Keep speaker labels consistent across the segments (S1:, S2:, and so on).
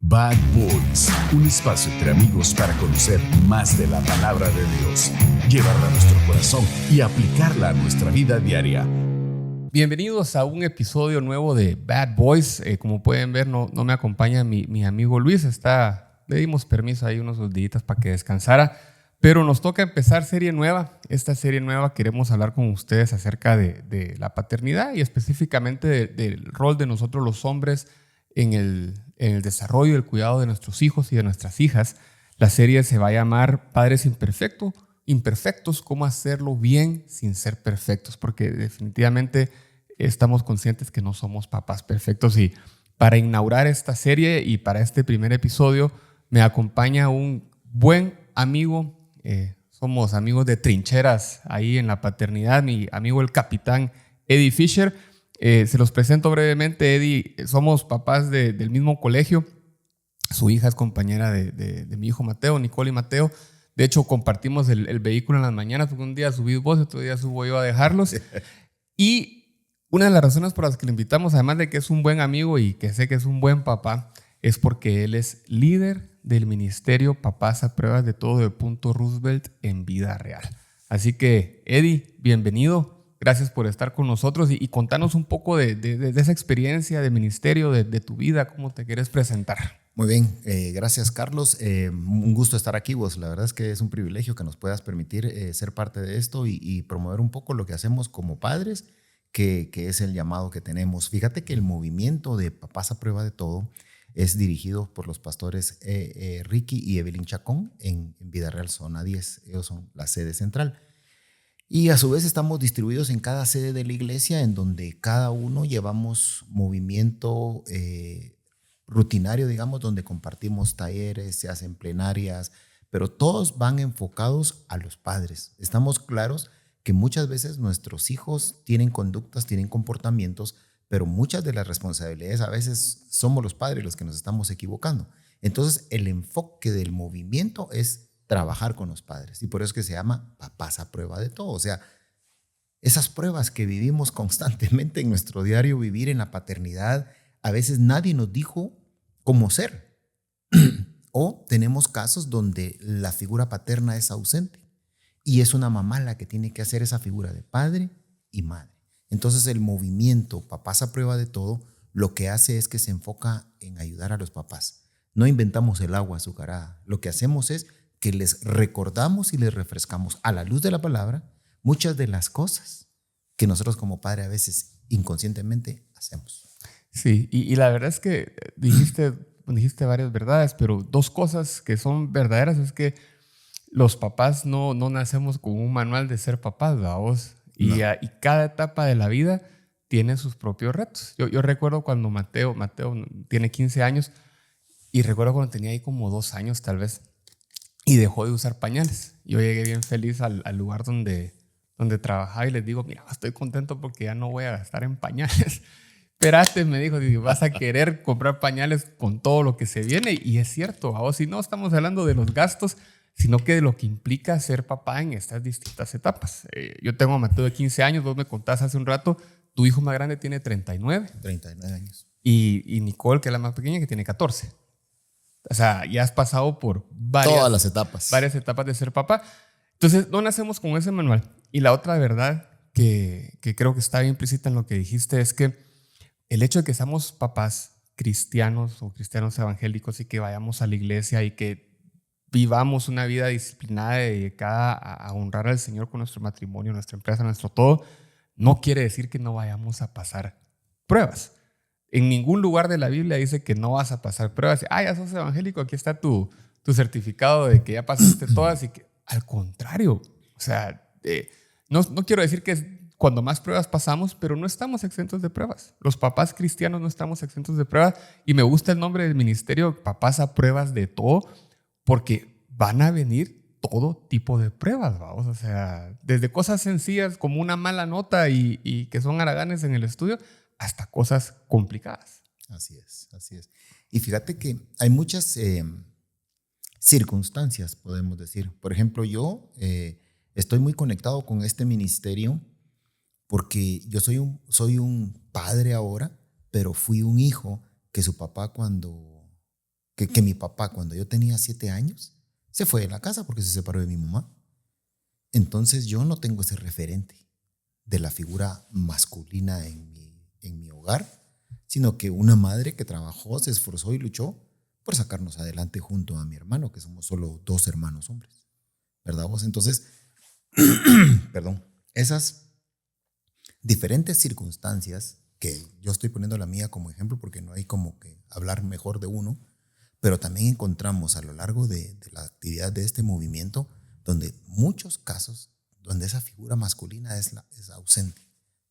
S1: Bad Boys, un espacio entre amigos para conocer más de la palabra de Dios, llevarla a nuestro corazón y aplicarla a nuestra vida diaria.
S2: Bienvenidos a un episodio nuevo de Bad Boys. Como pueden ver, no me acompaña mi amigo Luis. Le dimos permiso ahí unos días para que descansara, pero nos toca empezar serie nueva. Esta serie nueva queremos hablar con ustedes acerca de la paternidad y específicamente del rol de nosotros los hombres en el desarrollo y el cuidado de nuestros hijos y de nuestras hijas. La serie se va a llamar Padres Imperfectos, cómo hacerlo bien sin ser perfectos, porque definitivamente estamos conscientes que no somos papás perfectos. Y para inaugurar esta serie y para este primer episodio me acompaña un buen amigo. Somos amigos de trincheras ahí en la paternidad, mi amigo el capitán Eddie Fisher. Se los presento brevemente. Eddie, somos papás del mismo colegio. Su hija es compañera de mi hijo Mateo, Nicole y Mateo. De hecho, compartimos el vehículo en las mañanas, porque un día subís vos, otro día subo yo a dejarlos. Y una de las razones por las que le invitamos, además de que es un buen amigo y que sé que es un buen papá, es porque él es líder del ministerio Papás a Pruebas de Todo de Punto Roosevelt en vida real. Así que, Eddie, bienvenido. Gracias por estar con nosotros y contanos un poco de esa experiencia de ministerio, de tu vida, cómo te quieres presentar.
S3: Muy bien, gracias Carlos. Un gusto estar aquí vos. La verdad es que es un privilegio que nos puedas permitir ser parte de esto y promover un poco lo que hacemos como padres, que es el llamado que tenemos. Fíjate que el movimiento de Papás a Prueba de Todo es dirigido por los pastores Ricky y Evelyn Chacón en Vida Real Zona 10. Ellos son la sede central. Y a su vez estamos distribuidos en cada sede de la iglesia, en donde cada uno llevamos movimiento rutinario, digamos, donde compartimos talleres, se hacen plenarias, pero todos van enfocados a los padres. Estamos claros que muchas veces nuestros hijos tienen conductas, tienen comportamientos, pero muchas de las responsabilidades a veces somos los padres los que nos estamos equivocando. Entonces, el enfoque del movimiento es trabajar con los padres, y por eso es que se llama Papás a Prueba de Todo. O sea, esas pruebas que vivimos constantemente en nuestro diario vivir en la paternidad, a veces nadie nos dijo cómo ser. O tenemos casos donde la figura paterna es ausente y es una mamá la que tiene que hacer esa figura de padre y madre. Entonces el movimiento Papás a Prueba de Todo lo que hace es que se enfoca en ayudar a los papás. No inventamos el agua azucarada. Lo que hacemos es que les recordamos y les refrescamos a la luz de la palabra muchas de las cosas que nosotros como padre a veces inconscientemente hacemos.
S2: Sí, y la verdad es que dijiste varias verdades, pero dos cosas que son verdaderas es que los papás no nacemos con un manual de ser papás, ¿vos? No. Y cada etapa de la vida tiene sus propios retos. Yo recuerdo cuando Mateo tiene 15 años y recuerdo cuando tenía ahí como 2 años tal vez y dejó de usar pañales. Yo llegué bien feliz al lugar donde trabajaba y les digo, mira, estoy contento porque ya no voy a gastar en pañales. Espérate, me dijo, vas a querer comprar pañales con todo lo que se viene. Y es cierto, ¿vos? Si no estamos hablando de los gastos, sino que de lo que implica ser papá en estas distintas etapas. Yo tengo a Mateo de 15 años, vos me contás hace un rato, tu hijo más grande tiene 39.
S3: 39 años.
S2: Y Nicole, que es la más pequeña, que tiene 14. O sea, ya has pasado por
S3: todas las etapas.
S2: Varias etapas de ser papá. Entonces, no nacemos con ese manual. Y la otra verdad que creo que está implícita en lo que dijiste es que el hecho de que seamos papás cristianos o cristianos evangélicos y que vayamos a la iglesia y que vivamos una vida disciplinada y dedicada a honrar al Señor con nuestro matrimonio, nuestra empresa, nuestro todo, no quiere decir que no vayamos a pasar pruebas. En ningún lugar de la Biblia dice que no vas a pasar pruebas. Ya sos evangélico, aquí está tu certificado de que ya pasaste todas. Y que, al contrario, o sea, no quiero decir que cuando más pruebas pasamos, pero no estamos exentos de pruebas. Los papás cristianos no estamos exentos de pruebas. Y me gusta el nombre del ministerio, Papás a Pruebas de Todo, porque van a venir todo tipo de pruebas, vamos. O sea, desde cosas sencillas como una mala nota y que son haraganes en el estudio, hasta cosas complicadas.
S3: Así es, así es. Y fíjate que hay muchas circunstancias, podemos decir. Por ejemplo, yo estoy muy conectado con este ministerio porque yo soy un padre ahora, pero fui un hijo que su papá cuando que mi papá, cuando yo tenía 7 años, se fue de la casa porque se separó de mi mamá. Entonces yo no tengo ese referente de la figura masculina en mi hogar, sino que una madre que trabajó, se esforzó y luchó por sacarnos adelante junto a mi hermano, que somos solo 2 hermanos hombres, ¿verdad vos? Entonces, perdón, esas diferentes circunstancias, que yo estoy poniendo la mía como ejemplo porque no hay como que hablar mejor de uno, pero también encontramos a lo largo de la actividad de este movimiento donde muchos casos donde esa figura masculina es ausente,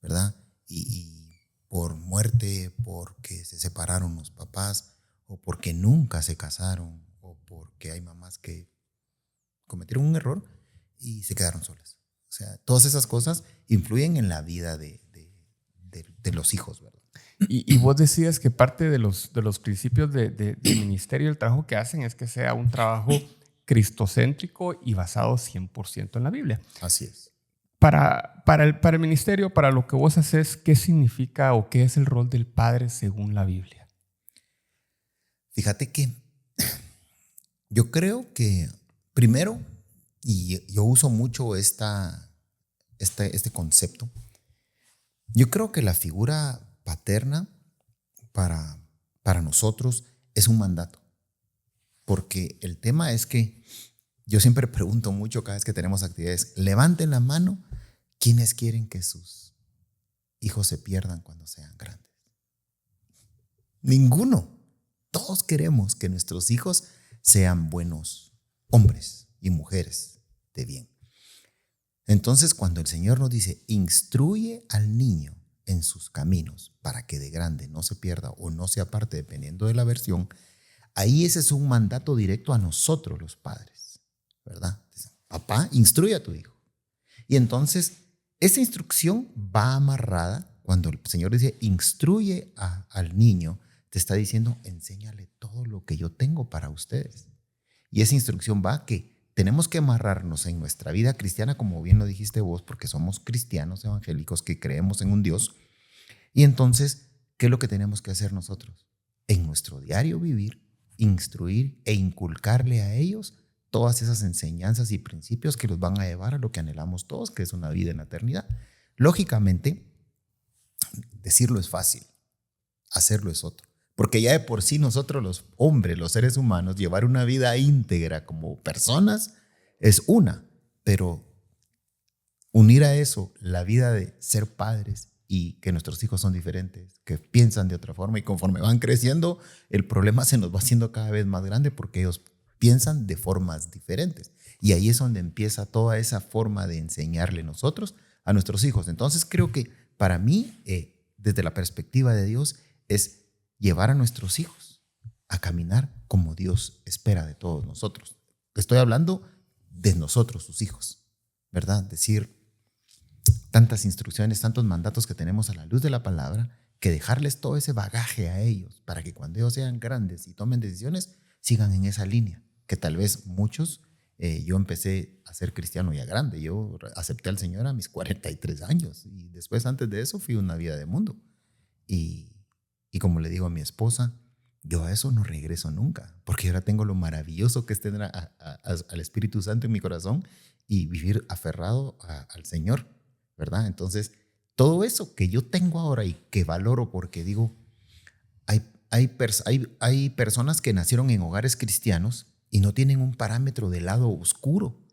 S3: ¿verdad? Y por muerte, porque se separaron los papás, o porque nunca se casaron, o porque hay mamás que cometieron un error y se quedaron solas. O sea, todas esas cosas influyen en la vida de los hijos, ¿verdad?
S2: Y vos decías que parte de los principios de ministerio, el trabajo que hacen es que sea un trabajo cristocéntrico y basado 100% en la Biblia.
S3: Así es.
S2: Para el ministerio, para lo que vos haces, ¿qué significa o qué es el rol del padre según la Biblia?
S3: Fíjate que yo creo que primero, y yo uso mucho este concepto, yo creo que la figura paterna para nosotros es un mandato. Porque el tema es que yo siempre pregunto mucho cada vez que tenemos actividades, levanten la mano quienes quieren que sus hijos se pierdan cuando sean grandes. Ninguno. Todos queremos que nuestros hijos sean buenos hombres y mujeres de bien. Entonces, cuando el Señor nos dice, instruye al niño en sus caminos para que de grande no se pierda o no se aparte, dependiendo de la versión, ahí ese es un mandato directo a nosotros los padres, ¿verdad? Papá, instruye a tu hijo. Y entonces, esa instrucción va amarrada cuando el Señor dice, instruye al niño, te está diciendo, enséñale todo lo que yo tengo para ustedes. Y esa instrucción va que tenemos que amarrarnos en nuestra vida cristiana, como bien lo dijiste vos, porque somos cristianos evangélicos que creemos en un Dios. Y entonces, ¿qué es lo que tenemos que hacer nosotros? En nuestro diario vivir, instruir e inculcarle a ellos todas esas enseñanzas y principios que los van a llevar a lo que anhelamos todos, que es una vida en la eternidad. Lógicamente, decirlo es fácil, hacerlo es otro. Porque ya de por sí nosotros los hombres, los seres humanos, llevar una vida íntegra como personas es una, pero unir a eso la vida de ser padres y que nuestros hijos son diferentes, que piensan de otra forma y conforme van creciendo, el problema se nos va haciendo cada vez más grande porque ellos piensan de formas diferentes. Y ahí es donde empieza toda esa forma de enseñarle nosotros a nuestros hijos. Entonces creo que para mí, desde la perspectiva de Dios, es llevar a nuestros hijos a caminar como Dios espera de todos nosotros. Estoy hablando de nosotros, sus hijos, ¿verdad? Decir tantas instrucciones, tantos mandatos que tenemos a la luz de la palabra, que dejarles todo ese bagaje a ellos para que cuando ellos sean grandes y tomen decisiones, sigan en esa línea, que tal vez muchos, yo empecé a ser cristiano ya grande, yo acepté al Señor a mis 43 años y después antes de eso fui una vida de mundo. Y como le digo a mi esposa, yo a eso no regreso nunca, porque ahora tengo lo maravilloso que es tener al Espíritu Santo en mi corazón y vivir aferrado al Señor, ¿verdad? Entonces, todo eso que yo tengo ahora y que valoro porque digo, hay personas que nacieron en hogares cristianos y no tienen un parámetro del lado oscuro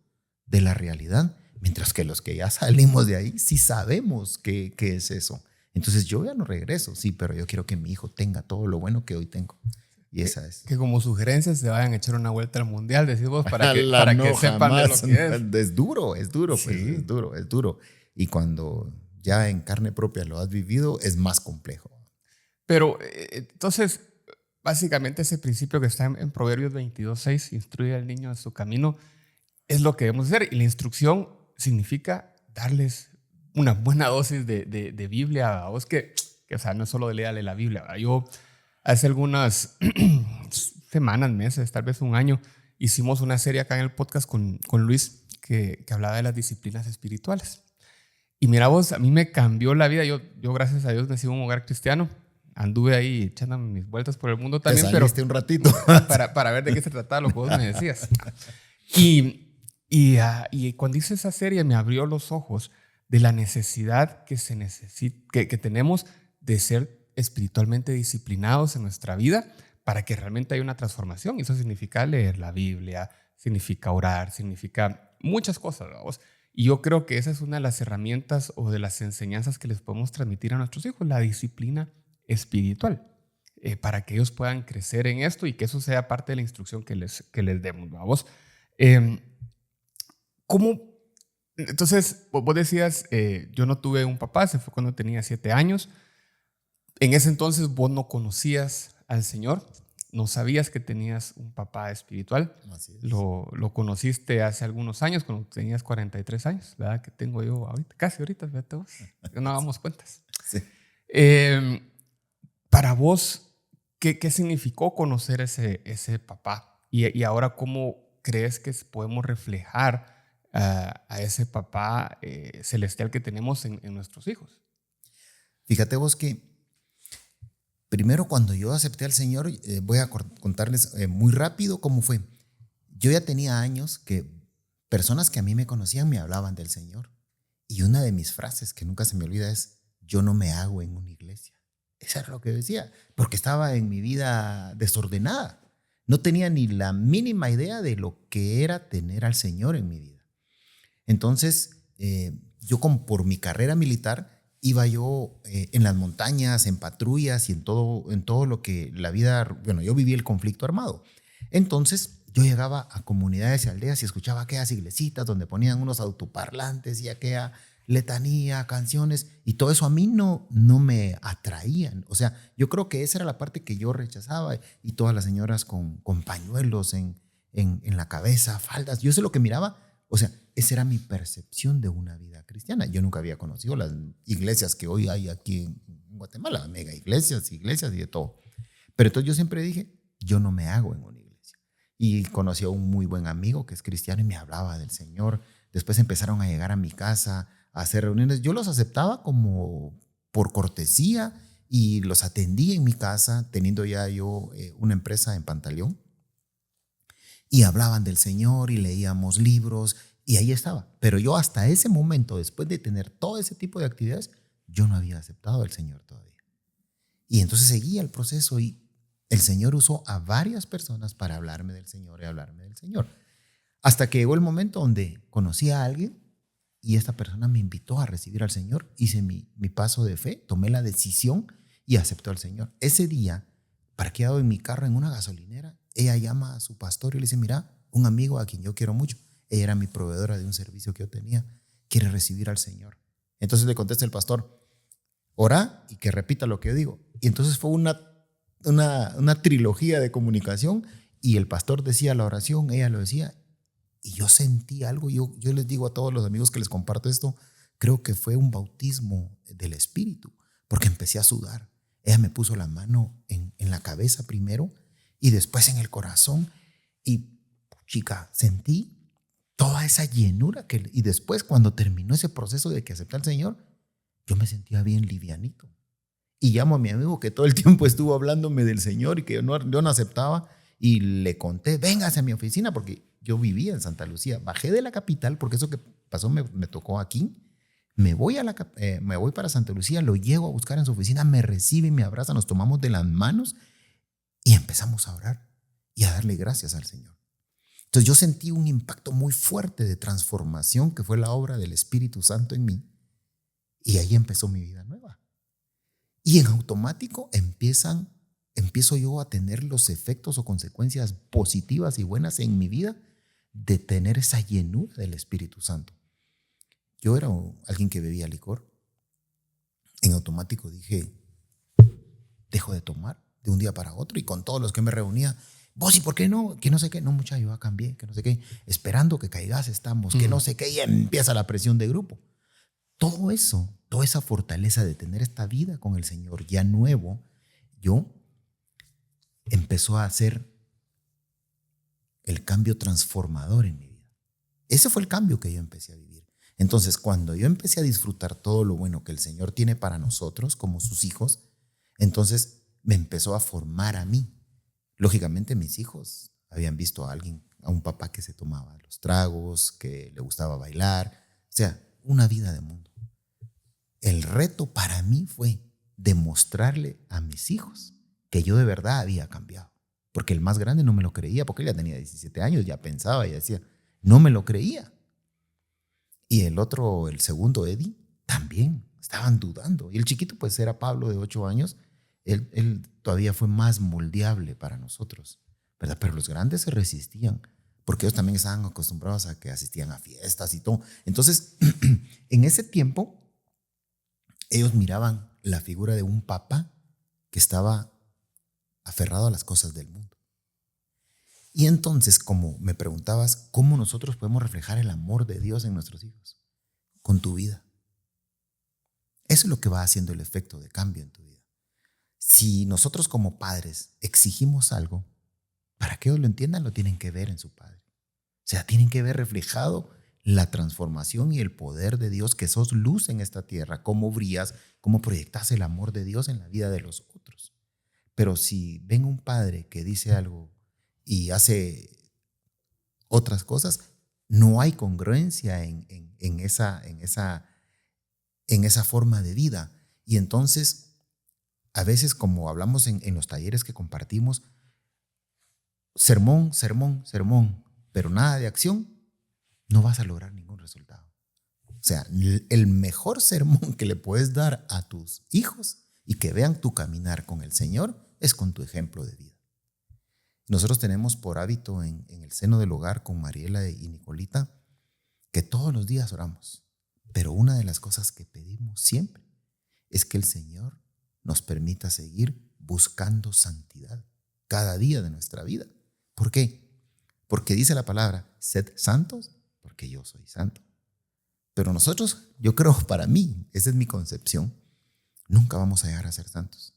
S3: de la realidad, mientras que los que ya salimos de ahí sí sabemos qué es eso. Entonces yo ya no regreso, sí, pero yo quiero que mi hijo tenga todo lo bueno que hoy tengo. Y esa es.
S2: Que como sugerencia se vayan a echar una vuelta al mundial, decís vos, para que sepan de lo que es.
S3: Es duro,
S2: Sí.
S3: pues, es duro. Y cuando ya en carne propia lo has vivido, es más complejo.
S2: Pero entonces, básicamente ese principio que está en Proverbios 22:6, instruye al niño en su camino, es lo que debemos hacer. Y la instrucción significa darles una buena dosis de Biblia a vos, que o sea, no es solo de leerle la Biblia. Yo hace algunas semanas, meses, tal vez un año, hicimos una serie acá en el podcast con Luis que hablaba de las disciplinas espirituales. Y mira vos, a mí me cambió la vida. Yo gracias a Dios nací en un hogar cristiano. anduve ahí echándome mis vueltas por el mundo
S3: Te
S2: también, pero
S3: saliste un ratito.
S2: para ver de qué se trataba lo que vos me decías. Y cuando hice esa serie me abrió los ojos de la necesidad que tenemos de ser espiritualmente disciplinados en nuestra vida para que realmente haya una transformación. Y eso significa leer la Biblia, significa orar, significa muchas cosas, ¿verdad? Y yo creo que esa es una de las herramientas o de las enseñanzas que les podemos transmitir a nuestros hijos, la disciplina espiritual, para que ellos puedan crecer en esto y que eso sea parte de la instrucción que les demos, ¿verdad? ¿Cómo? Entonces, vos decías, yo no tuve un papá, se fue cuando tenía 7 años. En ese entonces vos no conocías al Señor, no sabías que tenías un papá espiritual.
S3: Así es.
S2: Lo conociste hace algunos años, cuando tenías 43 años, la edad que tengo yo ahorita, casi ahorita, fíjate vos, no hagamos cuentas.
S3: Sí.
S2: Para vos, ¿qué significó conocer ese papá? Y ahora, ¿cómo crees que podemos reflejar a ese papá celestial que tenemos en nuestros hijos?
S3: Fíjate vos que primero cuando yo acepté al Señor, voy a contarles muy rápido cómo fue. Yo ya tenía años que personas que a mí me conocían me hablaban del Señor. Y una de mis frases que nunca se me olvida es, yo no me hago en una iglesia. Eso era lo que decía, porque estaba en mi vida desordenada. No tenía ni la mínima idea de lo que era tener al Señor en mi vida. Entonces, yo por mi carrera militar, iba yo en las montañas, en patrullas y en todo lo que la vida, bueno, yo viví el conflicto armado. Entonces, yo llegaba a comunidades y aldeas y escuchaba aquellas iglesitas donde ponían unos autoparlantes y aquella letanía, canciones, y todo eso a mí no me atraían. O sea, yo creo que esa era la parte que yo rechazaba, y todas las señoras con pañuelos en la cabeza, faldas, yo sé lo que miraba. O sea, esa era mi percepción de una vida cristiana. Yo nunca había conocido las iglesias que hoy hay aquí en Guatemala, mega iglesias y de todo. Pero entonces yo siempre dije, yo no me hago en una iglesia. Y conocí a un muy buen amigo que es cristiano y me hablaba del Señor. Después empezaron a llegar a mi casa a hacer reuniones. Yo los aceptaba como por cortesía y los atendí en mi casa, teniendo ya yo una empresa en Pantaleón. Y hablaban del Señor y leíamos libros y ahí estaba. Pero yo hasta ese momento, después de tener todo ese tipo de actividades, yo no había aceptado al Señor todavía. Y entonces seguía el proceso y el Señor usó a varias personas para hablarme del Señor y hablarme del Señor. Hasta que llegó el momento donde conocí a alguien y esta persona me invitó a recibir al Señor. Hice mi paso de fe, tomé la decisión y aceptó al Señor. Ese día, parqueado en mi carro en una gasolinera, ella llama a su pastor y le dice, mira, un amigo a quien yo quiero mucho, ella era mi proveedora de un servicio que yo tenía, quiere recibir al Señor. Entonces le contesta el pastor, ora y que repita lo que yo digo. Y entonces fue una trilogía de comunicación y el pastor decía la oración, ella lo decía y yo sentí algo. Yo les digo a todos los amigos que les comparto esto, creo que fue un bautismo del Espíritu, porque empecé a sudar. Ella me puso la mano en la cabeza primero y después en el corazón y, chica, sentí toda esa llenura y después cuando terminó ese proceso de que acepté al Señor, yo me sentía bien livianito. Y llamo a mi amigo que todo el tiempo estuvo hablándome del Señor y que yo no aceptaba y le conté, véngase a mi oficina porque yo vivía en Santa Lucía. Bajé de la capital porque eso que pasó me tocó aquí. Me voy para Santa Lucía, lo llego a buscar en su oficina, me recibe, me abraza, nos tomamos de las manos y empezamos a orar y a darle gracias al Señor. Entonces yo sentí un impacto muy fuerte de transformación que fue la obra del Espíritu Santo en mí y ahí empezó mi vida nueva. Y en automático empiezo yo a tener los efectos o consecuencias positivas y buenas en mi vida de tener esa llenura del Espíritu Santo. Yo era alguien que bebía licor. En automático dije, dejo de tomar de un día para otro y con todos los que me reunía, vos y por qué no, que no sé qué, no muchacho, yo cambié, que no sé qué, esperando que caigas estamos, que no sé qué, y empieza la presión de grupo. Todo eso, toda esa fortaleza de tener esta vida con el Señor ya nuevo, yo empezó a hacer el cambio transformador en mi vida. Ese fue el cambio que yo empecé a vivir. Entonces, cuando yo empecé a disfrutar todo lo bueno que el Señor tiene para nosotros como sus hijos, Entonces me empezó a formar a mí. Lógicamente mis hijos habían visto a alguien, a un papá que se tomaba los tragos, que le gustaba bailar, o sea, una vida de mundo. El reto para mí fue demostrarle a mis hijos que yo de verdad había cambiado. Porque el más grande no me lo creía, porque él ya tenía 17 años, ya pensaba y decía, no me lo creía. Y el otro, el segundo, Eddie, también estaban dudando. Y el chiquito pues era Pablo de 8 años, él todavía fue más moldeable para nosotros, ¿verdad? Pero los grandes se resistían, porque ellos también estaban acostumbrados a que asistían a fiestas y todo. Entonces, en ese tiempo, ellos miraban la figura de un papá que estaba aferrado a las cosas del mundo. Y entonces, como me preguntabas, ¿cómo nosotros podemos reflejar el amor de Dios en nuestros hijos? Con tu vida. Eso es lo que va haciendo el efecto de cambio en tu vida. Si nosotros como padres exigimos algo, para que ellos lo entiendan, lo tienen que ver en su padre. O sea, tienen que ver reflejado la transformación y el poder de Dios, que sos luz en esta tierra, cómo brillas, cómo proyectas el amor de Dios en la vida de los otros. Pero si ven un padre que dice algo y hace otras cosas, no hay congruencia en esa forma de vida. Y entonces, a veces, como hablamos en los talleres que compartimos, sermón, sermón, sermón, pero nada de acción, no vas a lograr ningún resultado. O sea, el mejor sermón que le puedes dar a tus hijos y que vean tu caminar con el Señor es con tu ejemplo de vida. Nosotros tenemos por hábito en el seno del hogar con Mariela y Nicolita que todos los días oramos, pero una de las cosas que pedimos siempre es que el Señor nos permita seguir buscando santidad cada día de nuestra vida. ¿Por qué? Porque dice la palabra, sed santos porque yo soy santo. Pero nosotros, yo creo, para mí, esa es mi concepción, nunca vamos a llegar a ser santos.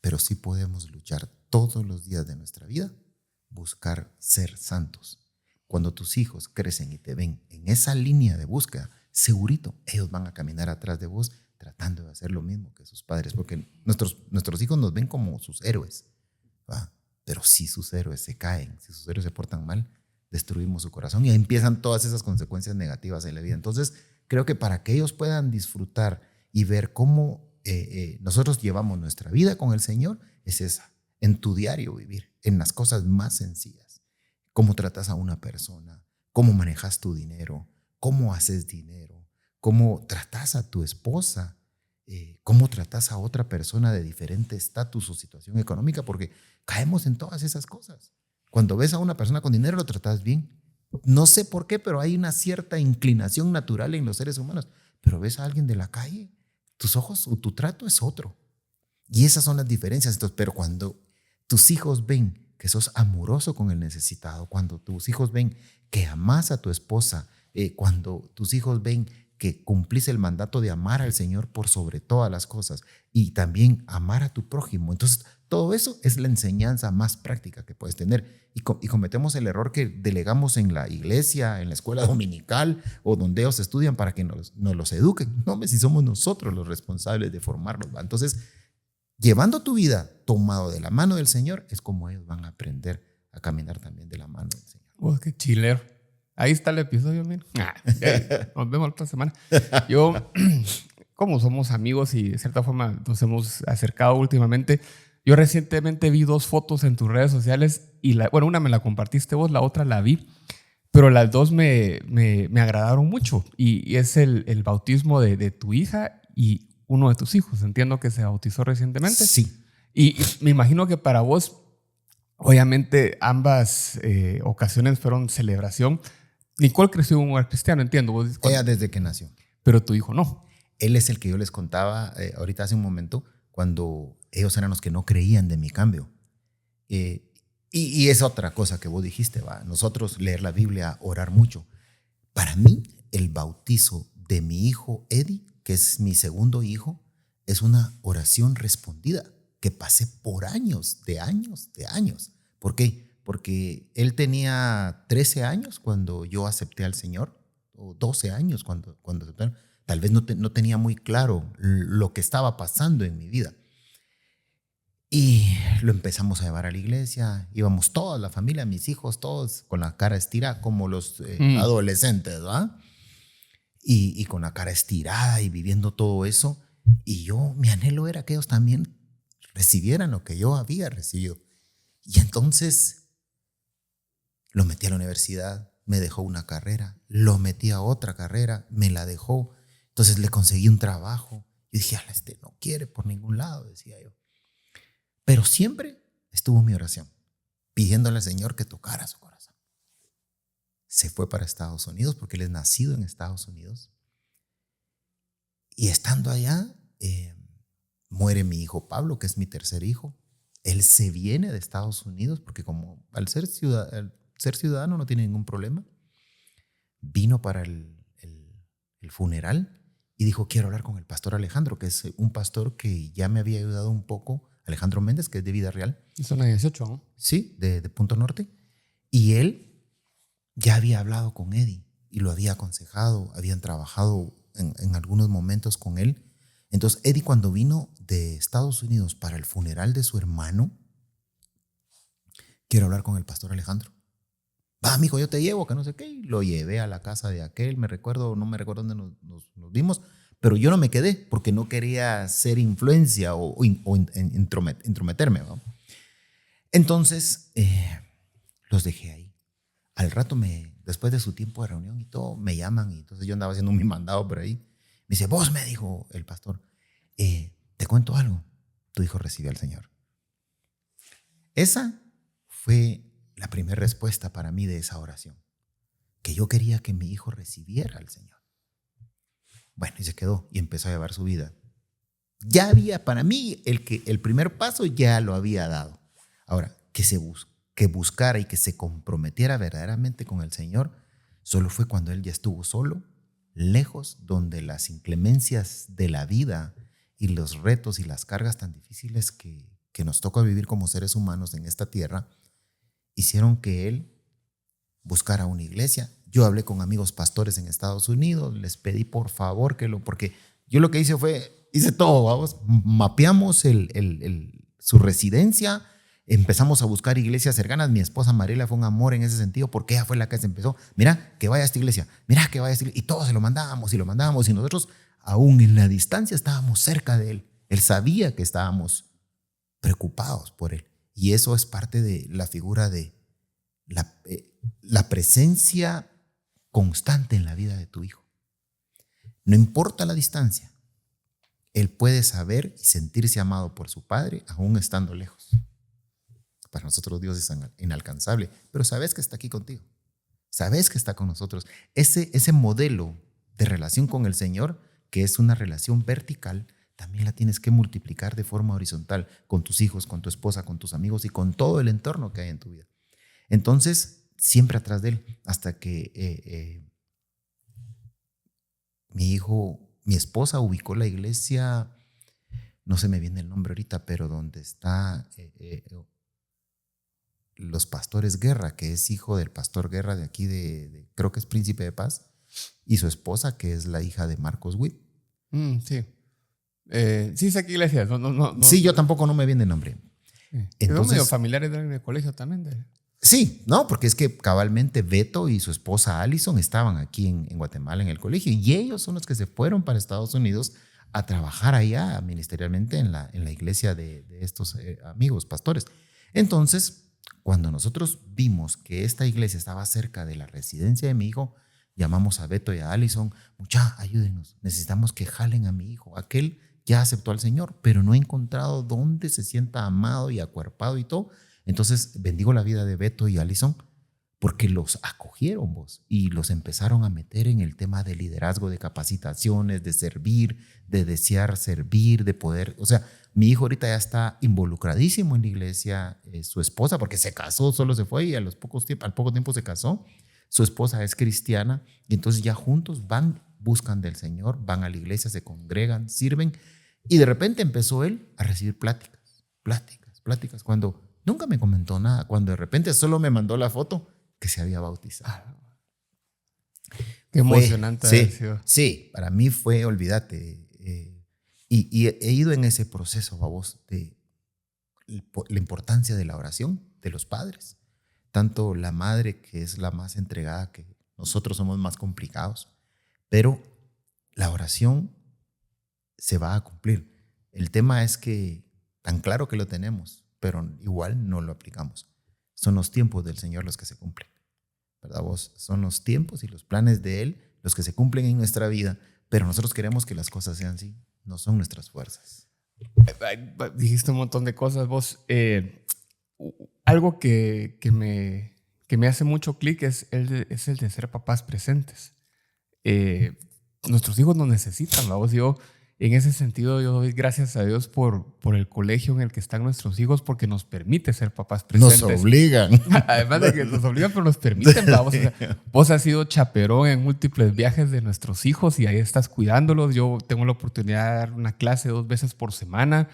S3: Pero sí podemos luchar todos los días de nuestra vida, buscar ser santos. Cuando tus hijos crecen y te ven en esa línea de búsqueda, segurito ellos van a caminar atrás de vos tratando de hacer lo mismo que sus padres, porque nuestros hijos nos ven como sus héroes, ¿va? Pero si sus héroes se caen, si sus héroes se portan mal, destruimos su corazón y ahí empiezan todas esas consecuencias negativas en la vida. Entonces, creo que para que ellos puedan disfrutar y ver cómo nosotros llevamos nuestra vida con el Señor, es esa, en tu diario vivir, en las cosas más sencillas. Cómo tratas a una persona, cómo manejas tu dinero, cómo haces dinero, cómo tratas a tu esposa, cómo tratas a otra persona de diferente estatus o situación económica, porque caemos en todas esas cosas. Cuando ves a una persona con dinero, lo tratas bien. No sé por qué, pero hay una cierta inclinación natural en los seres humanos. Pero ves a alguien de la calle, tus ojos o tu trato es otro. Y esas son las diferencias. Entonces, pero cuando tus hijos ven que sos amoroso con el necesitado, cuando tus hijos ven que amas a tu esposa, cuando tus hijos ven que cumplís el mandato de amar al Señor por sobre todas las cosas y también amar a tu prójimo, entonces todo eso es la enseñanza más práctica que puedes tener. Y cometemos el error que delegamos en la iglesia, en la escuela dominical o donde ellos estudian para que nos los eduquen. No, si somos nosotros los responsables de formarlos, ¿va? Entonces, llevando tu vida tomado de la mano del Señor es como ellos van a aprender a caminar también de la mano del Señor.
S2: Oh, qué chilero. Ahí está el episodio, mira. Nos vemos la otra semana. Yo, como somos amigos y de cierta forma nos hemos acercado últimamente, yo recientemente vi 2 fotos en tus redes sociales y una me la compartiste vos, la otra la vi, pero las 2 me agradaron mucho y es el bautismo de tu hija y uno de tus hijos. Entiendo que se bautizó recientemente.
S3: Sí.
S2: Y me imagino que para vos, obviamente, ambas ocasiones fueron celebración. Nicole creció en un hogar cristiano, entiendo. Vos,
S3: ella desde que nació.
S2: Pero tu hijo no.
S3: Él es el que yo les contaba ahorita hace un momento, cuando ellos eran los que no creían de mi cambio. Y es otra cosa que vos dijiste, ¿va? Nosotros leer la Biblia, orar mucho. Para mí, el bautizo de mi hijo Eddie, que es mi segundo hijo, es una oración respondida que pasé por años. ¿Por qué? Porque él tenía 13 años cuando yo acepté al Señor, o 12 años cuando aceptaron. Tal vez no tenía muy claro lo que estaba pasando en mi vida. Y lo empezamos a llevar a la iglesia. Íbamos toda la familia, mis hijos, todos con la cara estirada, como los adolescentes, ¿verdad? Y con la cara estirada y viviendo todo eso. Y yo, mi anhelo era que ellos también recibieran lo que yo había recibido. Y entonces lo metí a la universidad, me dejó una carrera, lo metí a otra carrera, me la dejó. Entonces le conseguí un trabajo. Yo dije, este no quiere por ningún lado, decía yo. Pero siempre estuvo mi oración, pidiéndole al Señor que tocara su corazón. Se fue para Estados Unidos porque él es nacido en Estados Unidos. Y estando allá, muere mi hijo Pablo, que es mi tercer hijo. Él se viene de Estados Unidos porque como al ser ciudadano no tiene ningún problema. Vino para el funeral y dijo, quiero hablar con el pastor Alejandro, que es un pastor que ya me había ayudado un poco, Alejandro Méndez, que es de Vida Real.
S2: Zona 18, ¿no?
S3: Sí, de Punto Norte. Y él ya había hablado con Eddie y lo había aconsejado, habían trabajado en algunos momentos con él. Entonces Eddie, cuando vino de Estados Unidos para el funeral de su hermano, quiero hablar con el pastor Alejandro. Va, mijo, yo te llevo, que no sé qué. Y lo llevé a la casa de aquel, no me recuerdo dónde nos vimos, pero yo no me quedé porque no quería ser influencia o intrometerme, ¿no? Entonces, los dejé ahí. Al rato, después de su tiempo de reunión y todo, me llaman y entonces yo andaba haciendo mi mandado por ahí. Me dice, vos, me dijo el pastor, te cuento algo. Tu hijo recibió al Señor. Esa fue la primera respuesta para mí de esa oración, que yo quería que mi hijo recibiera al Señor. Bueno, y se quedó y empezó a llevar su vida. Ya había, para mí, el primer paso ya lo había dado. Ahora, que buscara y que se comprometiera verdaderamente con el Señor, solo fue cuando él ya estuvo solo, lejos, donde las inclemencias de la vida y los retos y las cargas tan difíciles que nos toca vivir como seres humanos en esta tierra, hicieron que él buscara una iglesia. Yo hablé con amigos pastores en Estados Unidos, les pedí por favor porque yo lo que hice todo, vamos, mapeamos su residencia, empezamos a buscar iglesias cercanas. Mi esposa Mariela fue un amor en ese sentido porque ella fue la que se empezó, mira que vaya a esta iglesia, mira que vaya a esta iglesia, y todos se lo mandábamos y nosotros aún en la distancia estábamos cerca de él. Él sabía que estábamos preocupados por él. Y eso es parte de la figura de la presencia constante en la vida de tu hijo. No importa la distancia, él puede saber y sentirse amado por su padre aún estando lejos. Para nosotros Dios es inalcanzable, pero sabes que está aquí contigo. Sabes que está con nosotros. Ese modelo de relación con el Señor, que es una relación vertical, también la tienes que multiplicar de forma horizontal con tus hijos, con tu esposa, con tus amigos y con todo el entorno que hay en tu vida. Entonces, siempre atrás de él, hasta que mi esposa ubicó la iglesia, no se me viene el nombre ahorita, pero donde está los pastores Guerra, que es hijo del pastor Guerra de aquí, creo que es Príncipe de Paz, y su esposa, que es la hija de Marcos Witt.
S2: Sí. Sí, sé qué iglesia. No,
S3: sí, yo tampoco no me viene el nombre.
S2: Entonces, medio familiares del colegio también.
S3: Sí, no, porque es que cabalmente Beto y su esposa Allison estaban aquí en Guatemala en el colegio y ellos son los que se fueron para Estados Unidos a trabajar allá ministerialmente en la iglesia de estos amigos pastores. Entonces, cuando nosotros vimos que esta iglesia estaba cerca de la residencia de mi hijo, llamamos a Beto y a Allison, ayúdenos, necesitamos que jalen a mi hijo. Aquel ya aceptó al Señor, pero no ha encontrado dónde se sienta amado y acuerpado y todo. Entonces bendigo la vida de Beto y Allison porque los acogieron vos y los empezaron a meter en el tema de liderazgo, de capacitaciones, de servir, de desear servir, de poder. O sea, mi hijo ahorita ya está involucradísimo en la iglesia. Su esposa, porque se casó, solo se fue y al poco tiempo se casó. Su esposa es cristiana y entonces ya juntos buscan del Señor, van a la iglesia, se congregan, sirven. Y de repente empezó él a recibir pláticas, cuando nunca me comentó nada, cuando de repente solo me mandó la foto que se había bautizado.
S2: Qué emocionante.
S3: Sí, para mí fue, olvídate, y he ido en ese proceso, babos, de la importancia de la oración de los padres. Tanto la madre, que es la más entregada, que nosotros somos más complicados, pero la oración se va a cumplir. El tema es que tan claro que lo tenemos, pero igual no lo aplicamos. Son los tiempos del Señor los que se cumplen, ¿verdad vos? Son los tiempos y los planes de Él los que se cumplen en nuestra vida, pero nosotros queremos que las cosas sean así. No son nuestras fuerzas.
S2: Dijiste un montón de cosas vos. Algo que me hace mucho clic es el de ser papás presentes. Nuestros hijos nos necesitan, vamos. Yo, en ese sentido, yo doy gracias a Dios por el colegio en el que están nuestros hijos, porque nos permite ser papás presentes.
S3: Nos obligan.
S2: Además de que nos obligan, pero nos permiten, vamos. O sea, vos has sido chaperón en múltiples viajes de nuestros hijos y ahí estás cuidándolos. Yo tengo la oportunidad de dar una clase 2 veces por semana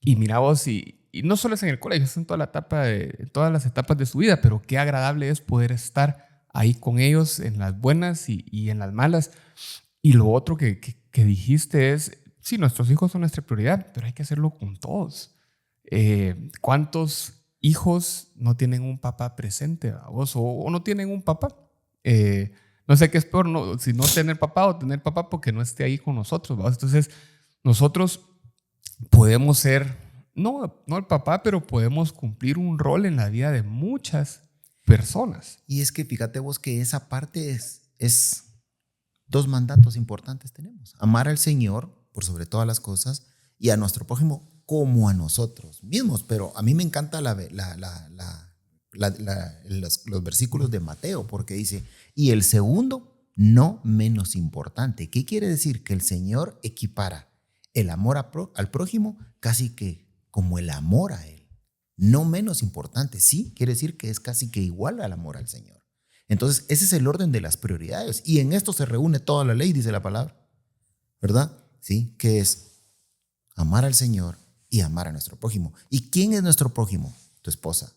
S2: y mira vos, y no solo es en el colegio, es en toda en todas las etapas de su vida, pero qué agradable es poder estar ahí con ellos en las buenas y en las malas. Y lo otro que dijiste es, sí, nuestros hijos son nuestra prioridad, pero hay que hacerlo con todos. ¿Cuántos hijos no tienen un papá presente, vos? O no tienen un papá? No sé qué es peor, si no tener papá o tener papá porque no esté ahí con nosotros, ¿vos? Entonces, nosotros podemos ser, no el papá, pero podemos cumplir un rol en la vida de muchas personas.
S3: Y es que fíjate vos que esa parte es 2 mandatos importantes tenemos. Amar al Señor por sobre todas las cosas y a nuestro prójimo como a nosotros mismos. Pero a mí me encanta los versículos de Mateo, porque dice, y el segundo, no menos importante. ¿Qué quiere decir? Que el Señor equipara el amor al prójimo casi que como el amor a Él. No menos importante, sí, quiere decir que es casi que igual al amor al Señor. Entonces, ese es el orden de las prioridades. Y en esto se reúne toda la ley, dice la palabra. ¿Verdad? Sí, que es amar al Señor y amar a nuestro prójimo. ¿Y quién es nuestro prójimo? Tu esposa,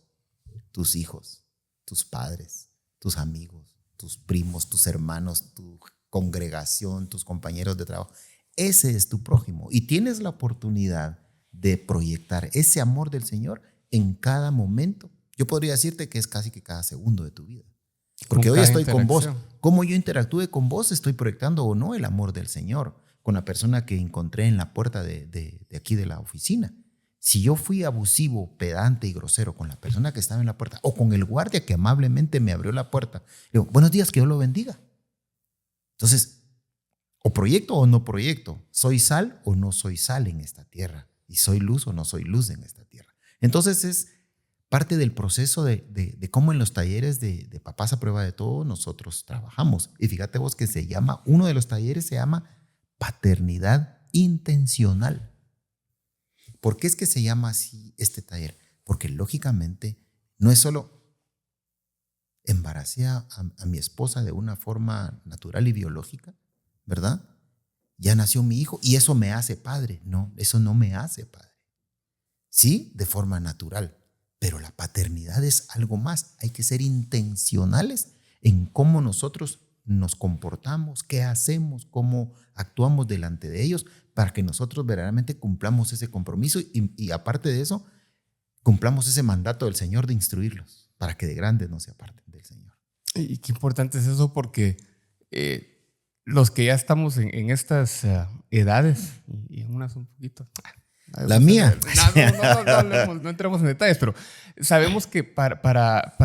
S3: tus hijos, tus padres, tus amigos, tus primos, tus hermanos, tu congregación, tus compañeros de trabajo. Ese es tu prójimo. Y tienes la oportunidad de proyectar ese amor del Señor en cada momento. Yo podría decirte que es casi que cada segundo de tu vida. Porque hoy estoy con vos. Cómo yo interactúe con vos, estoy proyectando o no el amor del Señor con la persona que encontré en la puerta de aquí de la oficina. Si yo fui abusivo, pedante y grosero con la persona que estaba en la puerta o con el guardia que amablemente me abrió la puerta, le digo, buenos días, que Dios lo bendiga. Entonces, o proyecto o no proyecto, soy sal o no soy sal en esta tierra, y soy luz o no soy luz en esta tierra. Entonces es parte del proceso de cómo en los talleres de Papás a Prueba de Todo nosotros trabajamos. Y fíjate vos que uno de los talleres se llama paternidad intencional. ¿Por qué es que se llama así este taller? Porque lógicamente no es solo embaracé a mi esposa de una forma natural y biológica, ¿verdad? Ya nació mi hijo y eso me hace padre. No, eso no me hace padre. Sí, de forma natural. Pero la paternidad es algo más. Hay que ser intencionales en cómo nosotros nos comportamos, qué hacemos, cómo actuamos delante de ellos, para que nosotros verdaderamente cumplamos ese compromiso y aparte de eso, cumplamos ese mandato del Señor de instruirlos, para que de grandes no se aparten del Señor.
S2: Y qué importante es eso, porque los que ya estamos en estas edades, y en unas un poquito...
S3: La mía.
S2: No entremos en detalles, pero sabemos que para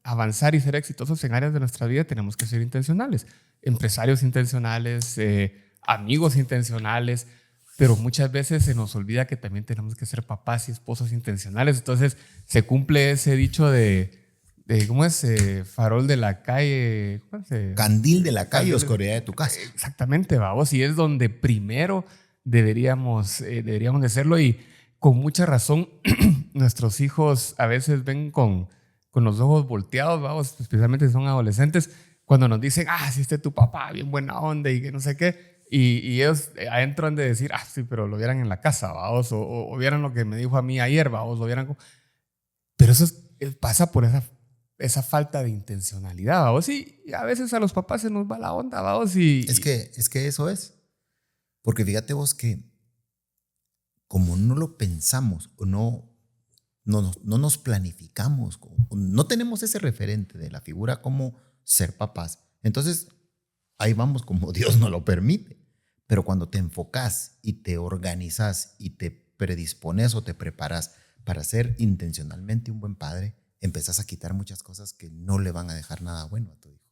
S2: avanzar y ser exitosos en áreas de nuestra vida tenemos que ser intencionales. Empresarios intencionales, amigos intencionales, pero muchas veces se nos olvida que también tenemos que ser papás y esposos intencionales. Entonces se cumple ese dicho de ¿cómo es? Farol de la calle. ¿Cómo es?
S3: Candil de la calle, oscuridad de tu casa.
S2: Exactamente, vamos. Y es donde primero deberíamos de hacerlo, y con mucha razón nuestros hijos a veces ven con los ojos volteados, vamos, especialmente si son adolescentes, cuando nos dicen, si este es tu papá, bien buena onda y que no sé qué, y ellos adentro han de decir, sí, pero lo vieran en la casa, vamos, o vieran lo que me dijo a mí ayer, vamos, lo vieran. Pero eso pasa por esa falta de intencionalidad, vamos, y a veces a los papás se nos va la onda, vamos,
S3: Es que eso es. Porque fíjate vos que como no lo pensamos o no nos planificamos, no tenemos ese referente de la figura como ser papás, entonces ahí vamos como Dios nos lo permite. Pero cuando te enfocas y te organizas y te predispones o te preparas para ser intencionalmente un buen padre, empezás a quitar muchas cosas que no le van a dejar nada bueno a tu hijo,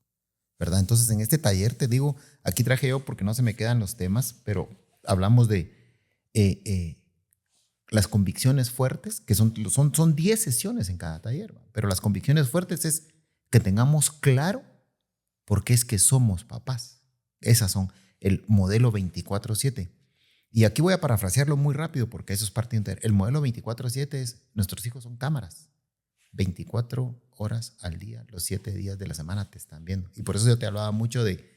S3: ¿verdad? Entonces en este taller te digo, aquí traje yo porque no se me quedan los temas, pero hablamos de las convicciones fuertes, que son 10 sesiones en cada taller, ¿va? Pero las convicciones fuertes es que tengamos claro por qué es que somos papás. Esas son el modelo 24/7. Y aquí voy a parafrasearlo muy rápido porque eso es parte de el modelo 24/7 es, nuestros hijos son cámaras. 24 horas al día, los 7 días de la semana te están viendo. Y por eso yo te hablaba mucho de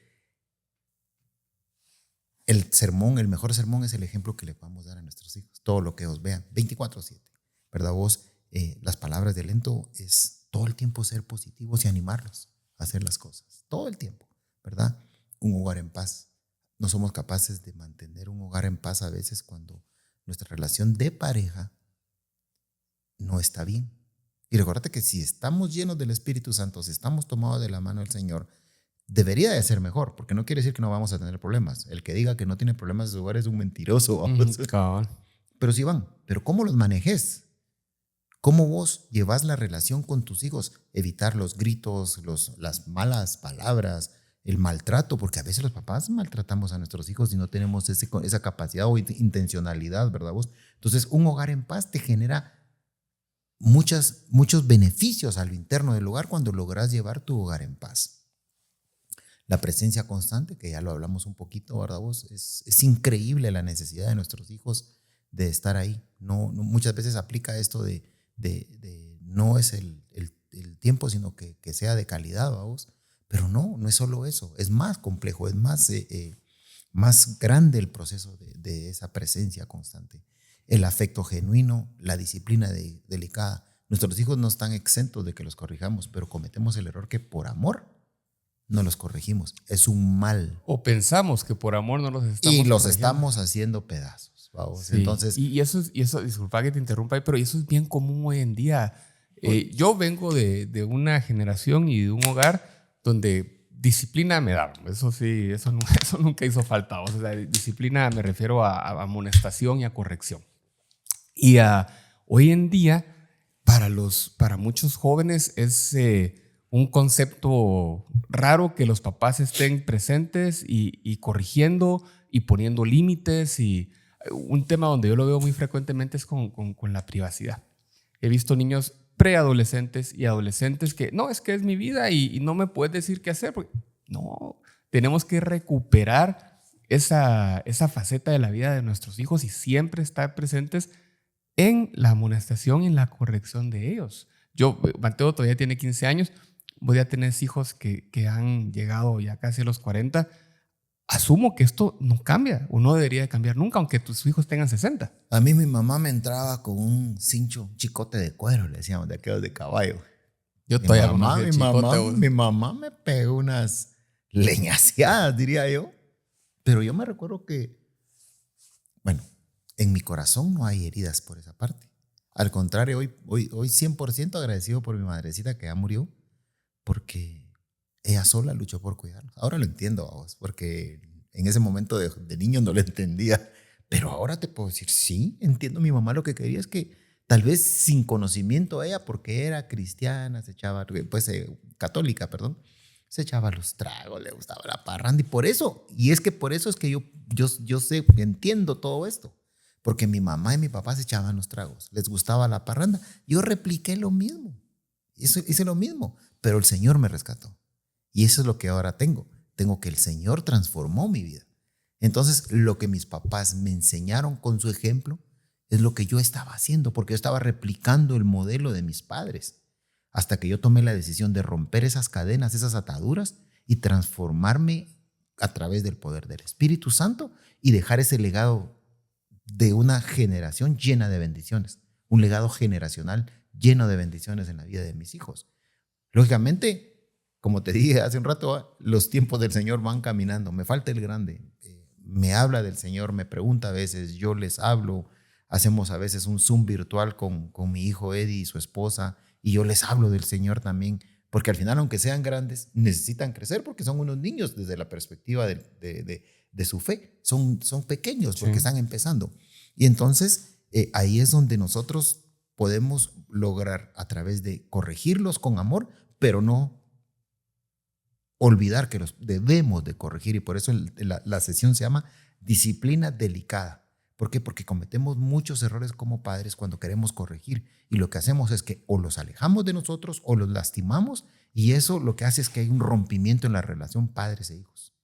S3: el sermón, el mejor sermón es el ejemplo que le podamos dar a nuestros hijos. Todo lo que ellos vean, 24/7. ¿Verdad vos? Las palabras de Lento es todo el tiempo ser positivos y animarlos a hacer las cosas. Todo el tiempo, ¿verdad? Un hogar en paz. No somos capaces de mantener un hogar en paz a veces cuando nuestra relación de pareja no está bien. Y recuérdate que si estamos llenos del Espíritu Santo, si estamos tomados de la mano del Señor, debería de ser mejor, porque no quiere decir que no vamos a tener problemas. El que diga que no tiene problemas en su hogar es un mentiroso. Pero sí van. Pero ¿cómo los manejes? ¿Cómo vos llevas la relación con tus hijos? Evitar los gritos, las malas palabras, el maltrato, porque a veces los papás maltratamos a nuestros hijos y no tenemos esa capacidad o intencionalidad, ¿verdad vos? Entonces, un hogar en paz te genera muchos beneficios a lo interno del hogar cuando logras llevar tu hogar en paz. La presencia constante, que ya lo hablamos un poquito, ¿verdad vos? Es increíble la necesidad de nuestros hijos de estar ahí. No, muchas veces aplica esto de no es el tiempo, sino que sea de calidad, ¿verdad vos? Pero no es solo eso, es más complejo, es más grande el proceso de esa presencia constante. El afecto genuino, la disciplina delicada. Nuestros hijos no están exentos de que los corrijamos, pero cometemos el error que por amor no los corregimos. Es un mal.
S2: O pensamos que por amor no los estamos
S3: y los
S2: corrigiendo.
S3: Estamos haciendo pedazos. Vamos.
S2: Sí.
S3: Entonces,
S2: y eso, disculpa que te interrumpa, pero eso es bien común hoy en día. Yo vengo de una generación y de un hogar donde disciplina me daban. Eso sí, eso nunca hizo falta. O sea, disciplina me refiero a amonestación y a corrección. Y hoy en día, para muchos jóvenes es un concepto raro que los papás estén presentes y corrigiendo y poniendo límites. Y un tema donde yo lo veo muy frecuentemente es con la privacidad. He visto niños preadolescentes y adolescentes que no, es que es mi vida y no me puedes decir qué hacer. Porque, no, tenemos que recuperar esa faceta de la vida de nuestros hijos y siempre estar presentes en la amonestación y en la corrección de ellos. Mateo todavía tiene 15 años, voy a tener hijos que han llegado ya casi a los 40. Asumo que esto no cambia o no debería de cambiar nunca, aunque tus hijos tengan 60.
S3: A mí mi mamá me entraba con un cincho, un chicote de cuero, le decíamos, de aquellos de caballo.
S2: Yo todavía
S3: mi mamá me pegó unas leñaseadas, diría yo. Pero yo me recuerdo que, bueno, en mi corazón no hay heridas por esa parte. Al contrario, hoy 100% agradecido por mi madrecita que ya murió, porque ella sola luchó por cuidarnos. Ahora lo entiendo, vos, porque en ese momento de niño no lo entendía. Pero ahora te puedo decir, sí, entiendo. Mi mamá lo que quería es que, tal vez sin conocimiento ella, porque era cristiana, se echaba, pues católica, perdón, se echaba los tragos, le gustaba la parranda. Y por eso es que yo sé, entiendo todo esto. Porque mi mamá y mi papá se echaban los tragos, les gustaba la parranda. Yo repliqué lo mismo, hice lo mismo, pero el Señor me rescató. Y eso es lo que ahora tengo que el Señor transformó mi vida. Entonces, lo que mis papás me enseñaron con su ejemplo es lo que yo estaba haciendo, porque yo estaba replicando el modelo de mis padres, hasta que yo tomé la decisión de romper esas cadenas, esas ataduras y transformarme a través del poder del Espíritu Santo y dejar ese legado de una generación llena de bendiciones, un legado generacional lleno de bendiciones en la vida de mis hijos. Lógicamente, como te dije hace un rato, los tiempos del Señor van caminando. Me falta el grande. Me habla del Señor, me pregunta a veces, yo les hablo. hacemos a veces un Zoom virtual con mi hijo Eddie y su esposa, y yo les hablo del Señor también, porque al final, aunque sean grandes, necesitan crecer porque son unos niños desde la perspectiva de su fe. Son pequeños porque
S2: Sí.
S3: están empezando. Y entonces ahí es donde nosotros podemos lograr, a través de corregirlos con amor, pero no olvidar que los debemos de corregir, y por eso la sesión se llama disciplina delicada. ¿Por qué? Porque cometemos muchos errores como padres cuando queremos corregir, y lo que hacemos es que o los alejamos de nosotros o los lastimamos, y eso lo que hace es que hay un rompimiento en la relación padres e hijos,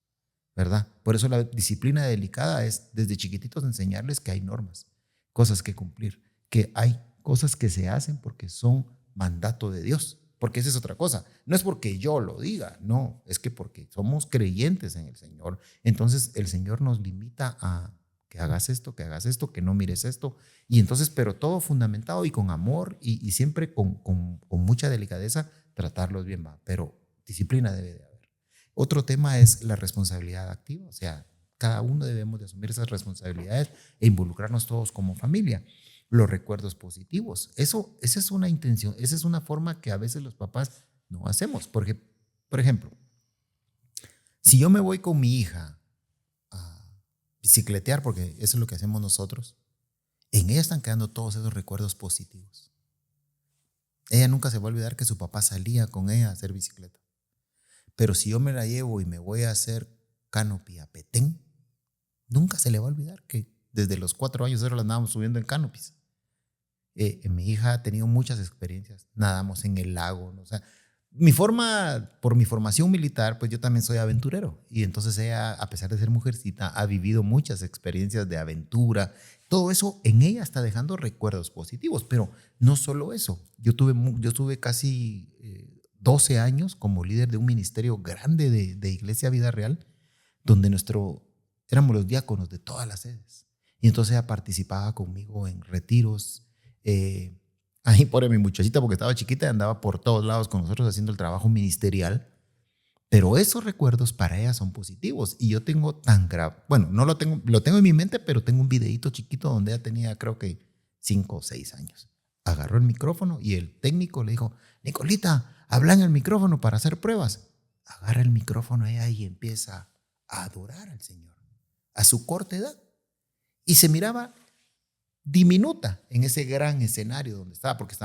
S3: ¿verdad? Por eso la disciplina delicada es desde chiquititos enseñarles que hay normas, cosas que cumplir, que hay cosas que se hacen porque son mandato de Dios. Porque esa es otra cosa. No es porque yo lo diga, no, es que porque somos creyentes en el Señor. Entonces el Señor nos limita a que hagas esto, que no mires esto. Y entonces, pero todo fundamentado y con amor y siempre con mucha delicadeza, tratarlos bien, va. Pero disciplina debe de haber. Otro tema es la responsabilidad activa. O sea, cada uno debemos de asumir esas responsabilidades e involucrarnos todos como familia. Los recuerdos positivos. Esa es una intención, esa es una forma que a veces los papás no hacemos. Porque, por ejemplo, si yo me voy con mi hija a bicicletear, porque eso es lo que hacemos nosotros, en ella están quedando todos esos recuerdos positivos. Ella nunca se va a olvidar que su papá salía con ella a hacer bicicleta. Pero si yo me la llevo y me voy a hacer canopy a Petén, nunca se le va a olvidar que desde los 4 años la andábamos subiendo en canopies. Mi hija ha tenido muchas experiencias. Nadamos en el lago, ¿no? O sea, por mi formación militar, pues yo también soy aventurero. Y entonces ella, a pesar de ser mujercita, ha vivido muchas experiencias de aventura. Todo eso en ella está dejando recuerdos positivos. Pero no solo eso. Yo tuve casi 12 años como líder de un ministerio grande de Iglesia Vida Real, donde éramos los diáconos de todas las sedes. Y entonces ella participaba conmigo en retiros. Ahí por mi muchachita, porque estaba chiquita, andaba por todos lados con nosotros haciendo el trabajo ministerial. Pero esos recuerdos para ella son positivos. Y yo tengo bueno, no lo tengo en mi mente, pero tengo un videito chiquito donde ella tenía, creo que 5 o 6 años. Agarró el micrófono y el técnico le dijo: Nicolita, habla en el micrófono para hacer pruebas. Agarra el micrófono ella y empieza a adorar al Señor a su corta edad. Y se miraba diminuta en ese gran escenario donde estaba, porque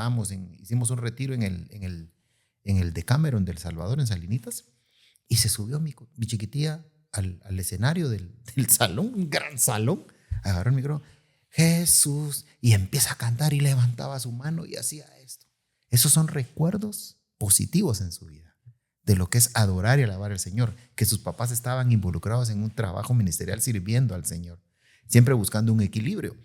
S3: hicimos un retiro en el Decameron del Salvador, en Salinitas, y se subió mi chiquitilla al escenario del salón, un gran salón, agarró el micrófono, Jesús, y empieza a cantar y levantaba su mano y hacía esto. Esos son recuerdos positivos en su vida, de lo que es adorar y alabar al Señor, que sus papás estaban involucrados en un trabajo ministerial sirviendo al Señor, siempre buscando un equilibrio.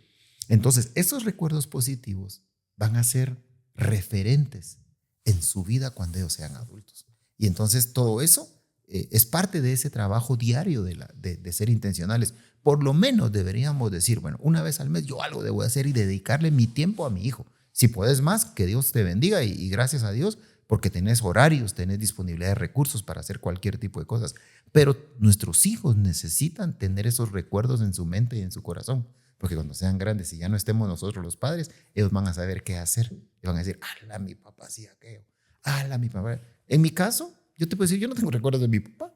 S3: Entonces, esos recuerdos positivos van a ser referentes en su vida cuando ellos sean adultos. Y entonces todo eso es parte de ese trabajo diario de ser intencionales. Por lo menos deberíamos decir, bueno, una vez al mes yo algo debo hacer y dedicarle mi tiempo a mi hijo. Si puedes más, que Dios te bendiga y gracias a Dios porque tenés horarios, tenés disponibilidad de recursos para hacer cualquier tipo de cosas. Pero nuestros hijos necesitan tener esos recuerdos en su mente y en su corazón. Porque cuando sean grandes y ya no estemos nosotros los padres, ellos van a saber qué hacer. Y van a decir, ala, mi papá hacía aquello. Ala, mi papá. En mi caso, yo te puedo decir, yo no tengo recuerdos de mi papá.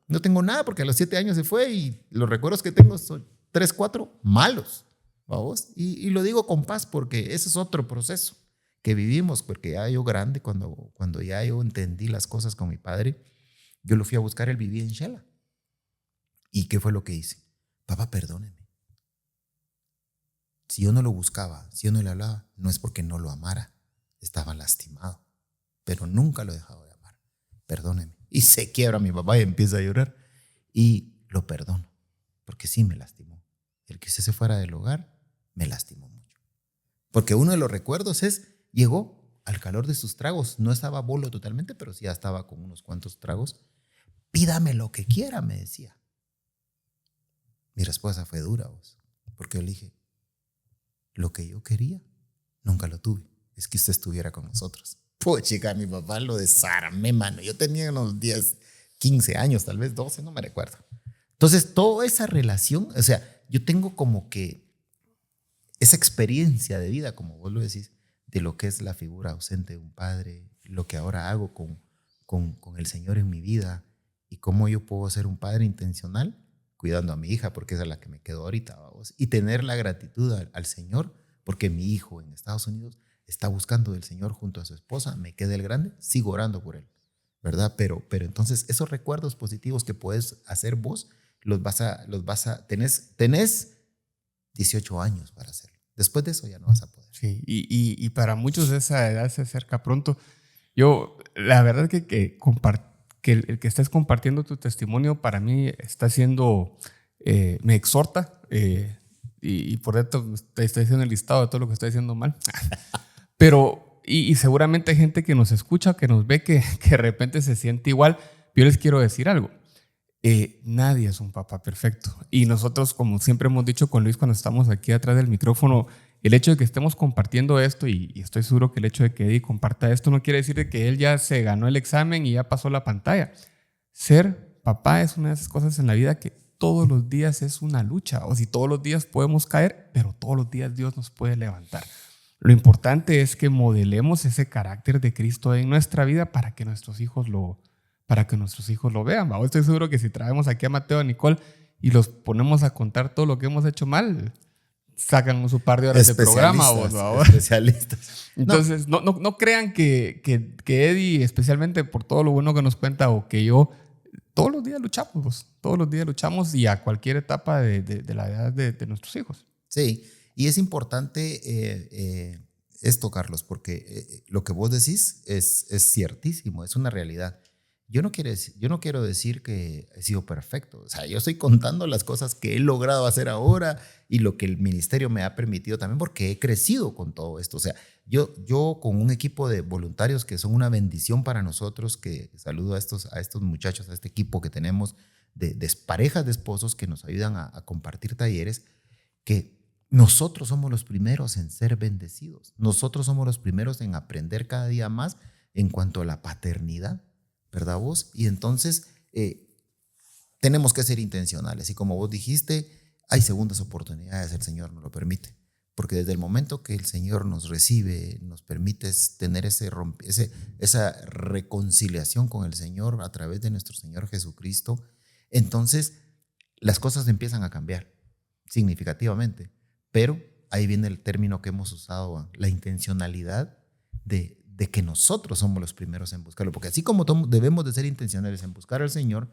S3: No tengo nada porque a los 7 años se fue y los recuerdos que tengo son 3, 4 malos. ¿Vamos? Y lo digo con paz porque ese es otro proceso que vivimos. Porque ya yo grande, cuando ya yo entendí las cosas con mi padre, yo lo fui a buscar, él vivía en Shela. ¿Y qué fue lo que hice? Papá, perdóneme. Si yo no lo buscaba, si yo no le hablaba, no es porque no lo amara, estaba lastimado, pero nunca lo he dejado de amar. Perdóneme. Y se quiebra mi papá y empieza a llorar. Y lo perdono, porque sí me lastimó. El que usted se fuera del hogar me lastimó mucho. Porque uno de los recuerdos llegó al calor de sus tragos. No estaba bolo totalmente, pero sí ya estaba con unos cuantos tragos. Pídame lo que quiera, me decía. Mi respuesta fue dura, porque yo le dije, lo que yo quería, nunca lo tuve. Es que usted estuviera con nosotros. Pues chica, mi papá lo desarmé, mano. Yo tenía unos 10, 15 años, tal vez 12, no me recuerdo. Entonces, toda esa relación, o sea, yo tengo como que esa experiencia de vida, como vos lo decís, de lo que es la figura ausente de un padre, lo que ahora hago con el Señor en mi vida y cómo yo puedo ser un padre intencional cuidando a mi hija, porque esa es la que me quedó ahorita, vamos, y tener la gratitud al Señor, porque mi hijo en Estados Unidos está buscando del Señor junto a su esposa, me queda el grande, sigo orando por él, ¿verdad? Pero entonces esos recuerdos positivos que puedes hacer vos, tenés 18 años para hacerlo. Después de eso ya no vas a poder.
S2: Sí, y para muchos esa edad se acerca pronto. Yo, la verdad que el que estés compartiendo tu testimonio para mí está siendo, me exhorta, y por esto te estoy haciendo el listado de todo lo que estoy haciendo mal. Pero, y seguramente hay gente que nos escucha, que nos ve, que de repente se siente igual. Yo les quiero decir algo. Nadie es un papá perfecto. Y nosotros, como siempre hemos dicho con Luis cuando estamos aquí atrás del micrófono, el hecho de que estemos compartiendo esto, y estoy seguro que el hecho de que Eddie comparta esto no quiere decir que él ya se ganó el examen y ya pasó la pantalla. Ser papá es una de esas cosas en la vida que todos los días es una lucha. O si todos los días podemos caer, pero todos los días Dios nos puede levantar. Lo importante es que modelemos ese carácter de Cristo en nuestra vida para que nuestros hijos lo vean. Ahora estoy seguro que si traemos aquí a Mateo y a Nicole y los ponemos a contar todo lo que hemos hecho mal, sacan su par de horas de programa.
S3: Especialistas.
S2: Entonces, no crean que Eddie, especialmente por todo lo bueno que nos cuenta, o que yo, todos los días luchamos y a cualquier etapa de la edad de nuestros hijos.
S3: Sí, y es importante esto, Carlos, porque lo que vos decís es ciertísimo, es una realidad. Yo no quiero decir que he sido perfecto. O sea, yo estoy contando las cosas que he logrado hacer ahora y lo que el ministerio me ha permitido también, porque he crecido con todo esto. O sea, yo con un equipo de voluntarios que son una bendición para nosotros, que saludo a estos muchachos, a este equipo que tenemos de parejas de esposos que nos ayudan a compartir talleres, que nosotros somos los primeros en ser bendecidos. Nosotros somos los primeros en aprender cada día más en cuanto a la paternidad, ¿verdad vos? Y entonces tenemos que ser intencionales. Y como vos dijiste, hay segundas oportunidades, el Señor nos lo permite. Porque desde el momento que el Señor nos recibe, nos permite tener esa reconciliación con el Señor a través de nuestro Señor Jesucristo, entonces las cosas empiezan a cambiar significativamente. Pero ahí viene el término que hemos usado, la intencionalidad de que nosotros somos los primeros en buscarlo. Porque así como debemos de ser intencionales en buscar al Señor,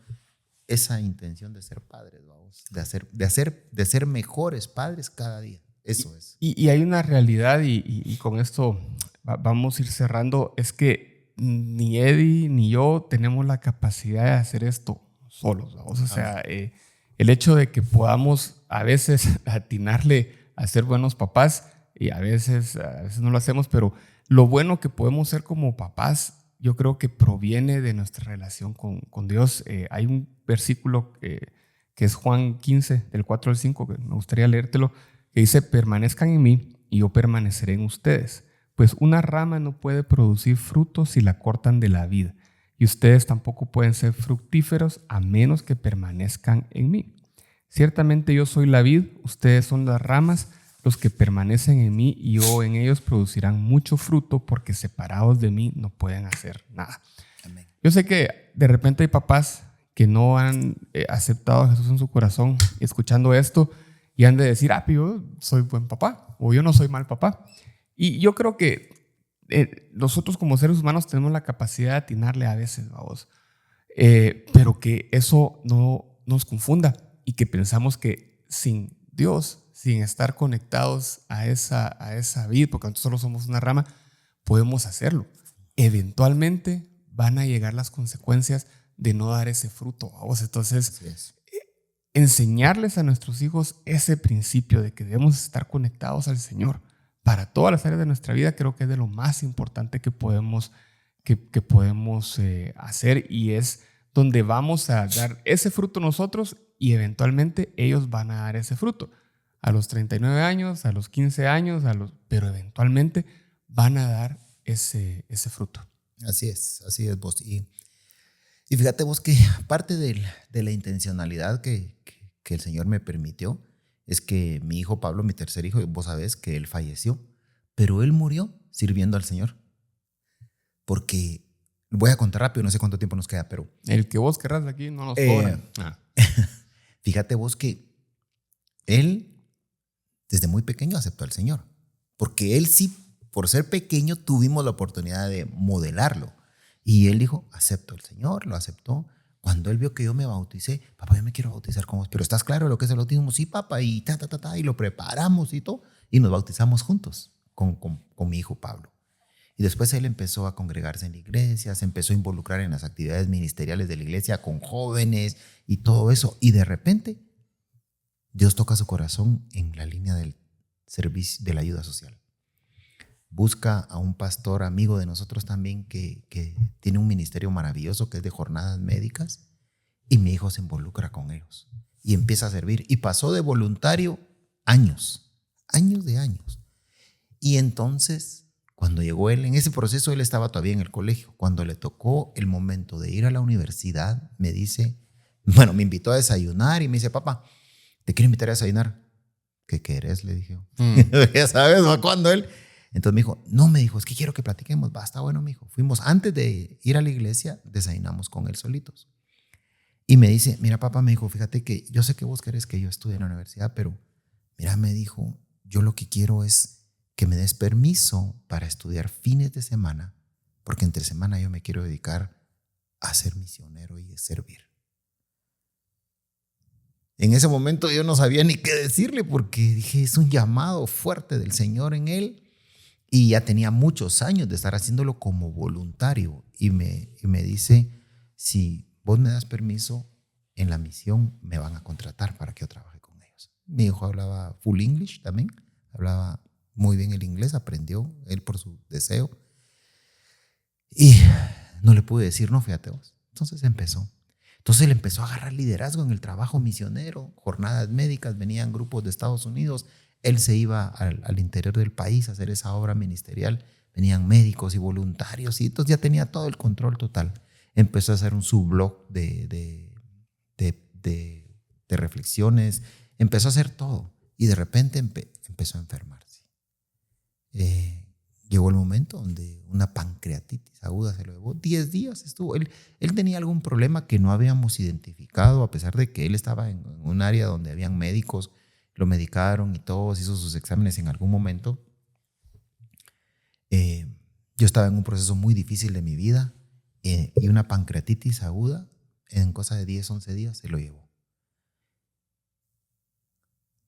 S3: esa intención de ser padres, vamos, de ser mejores padres cada día. Eso es.
S2: Y hay una realidad, y con esto vamos a ir cerrando, es que ni Eddie ni yo tenemos la capacidad de hacer esto solos, vamos. O sea, el hecho de que podamos a veces atinarle a ser buenos papás, y a veces no lo hacemos, pero lo bueno que podemos ser como papás, yo creo que proviene de nuestra relación con Dios. Hay un versículo que es Juan 15, del 4 al 5, que me gustaría leértelo, que dice: permanezcan en mí y yo permaneceré en ustedes, pues una rama no puede producir frutos si la cortan de la vid, y ustedes tampoco pueden ser fructíferos a menos que permanezcan en mí. Ciertamente yo soy la vid, ustedes son las ramas. Los que permanecen en mí y yo en ellos producirán mucho fruto, porque separados de mí no pueden hacer nada.
S3: Amén.
S2: Yo sé que de repente hay papás que no han aceptado a Jesús en su corazón, y escuchando esto y han de decir: yo soy buen papá, o yo no soy mal papá. Y yo creo que nosotros como seres humanos tenemos la capacidad de atinarle a veces, vamos, pero que eso no nos confunda y que pensamos que sin Dios, sin estar conectados a esa vid, porque nosotros solo somos una rama, podemos hacerlo. Eventualmente van a llegar las consecuencias de no dar ese fruto, vamos. Entonces, enseñarles a nuestros hijos ese principio de que debemos estar conectados al Señor para todas las áreas de nuestra vida, creo que es de lo más importante que podemos hacer, y es donde vamos a dar ese fruto nosotros, y eventualmente ellos van a dar ese fruto. A los 39 años, a los 15 años, pero eventualmente van a dar ese fruto.
S3: Así es vos. Y fíjate vos que parte de la intencionalidad que el Señor me permitió es que mi hijo Pablo, mi tercer hijo, vos sabés que él falleció, pero él murió sirviendo al Señor. Porque, voy a contar rápido, no sé cuánto tiempo nos queda, pero...
S2: El que vos querrás de aquí no nos cobran.
S3: Fíjate vos que él, desde muy pequeño, aceptó al Señor. Porque él sí, por ser pequeño, tuvimos la oportunidad de modelarlo. Y él dijo, acepto al Señor, lo aceptó. Cuando él vio que yo me bauticé, papá, yo me quiero bautizar con vos. Pero ¿estás claro de lo que es el bautismo? Sí, papá, y y lo preparamos y todo. Y nos bautizamos juntos con mi hijo Pablo. Y después él empezó a congregarse en la iglesia, se empezó a involucrar en las actividades ministeriales de la iglesia con jóvenes y todo eso. Y de repente, Dios toca su corazón en la línea del servicio, de la ayuda social. Busca a un pastor amigo de nosotros también que tiene un ministerio maravilloso que es de jornadas médicas, y mi hijo se involucra con ellos y empieza a servir. Y pasó de voluntario años de años. Y entonces... Cuando llegó él, en ese proceso él estaba todavía en el colegio. Cuando le tocó el momento de ir a la universidad, me me invitó a desayunar y me dice, papá, te quiero invitar a desayunar. ¿Qué querés? Le dije. Ya sabes, ¿cuándo él? Entonces me dijo, no, me dijo, es que quiero que platiquemos. Basta, bueno, me dijo. Fuimos, antes de ir a la iglesia, desayunamos con él solitos. Y me dice, mira, papá, me dijo, fíjate que yo sé que vos querés que yo estudie en la universidad, pero mira, me dijo, yo lo que quiero es que me des permiso para estudiar fines de semana, porque entre semana yo me quiero dedicar a ser misionero y a servir. En ese momento yo no sabía ni qué decirle, porque dije, es un llamado fuerte del Señor en él, y ya tenía muchos años de estar haciéndolo como voluntario. Y me dice, si vos me das permiso, en la misión me van a contratar para que yo trabaje con ellos. Mi hijo hablaba full English también, hablaba muy bien el inglés, aprendió él por su deseo. Y no le pude decir no, fíjate vos. Entonces él empezó a agarrar liderazgo en el trabajo misionero, jornadas médicas, venían grupos de Estados Unidos, él se iba al interior del país a hacer esa obra ministerial, venían médicos y voluntarios, y entonces ya tenía todo el control total. Empezó a hacer un subblog de reflexiones, empezó a hacer todo, y de repente empezó a enfermarse. Llegó el momento donde una pancreatitis aguda se lo llevó. 10 días estuvo. Él tenía algún problema que no habíamos identificado, a pesar de que él estaba en un área donde habían médicos, lo medicaron y todos, hizo sus exámenes en algún momento. Yo estaba en un proceso muy difícil de mi vida, y una pancreatitis aguda en cosa de 10, 11 días se lo llevó.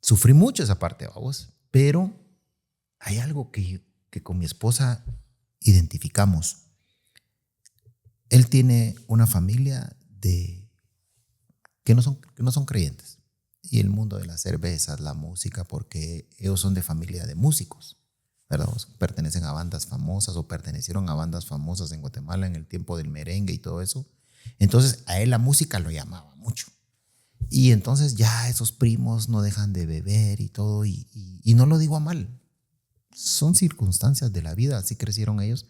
S3: Sufrí mucho esa parte, vamos, pero hay algo que con mi esposa identificamos. Él tiene una familia que no son creyentes. Y el mundo de las cervezas, la música, porque ellos son de familia de músicos, ¿verdad? Pertenecen a bandas famosas o pertenecieron a bandas famosas en Guatemala en el tiempo del merengue y todo eso. Entonces a él la música lo llamaba mucho. Y entonces ya esos primos no dejan de beber y todo. Y no lo digo a mal. Son circunstancias de la vida, así crecieron ellos.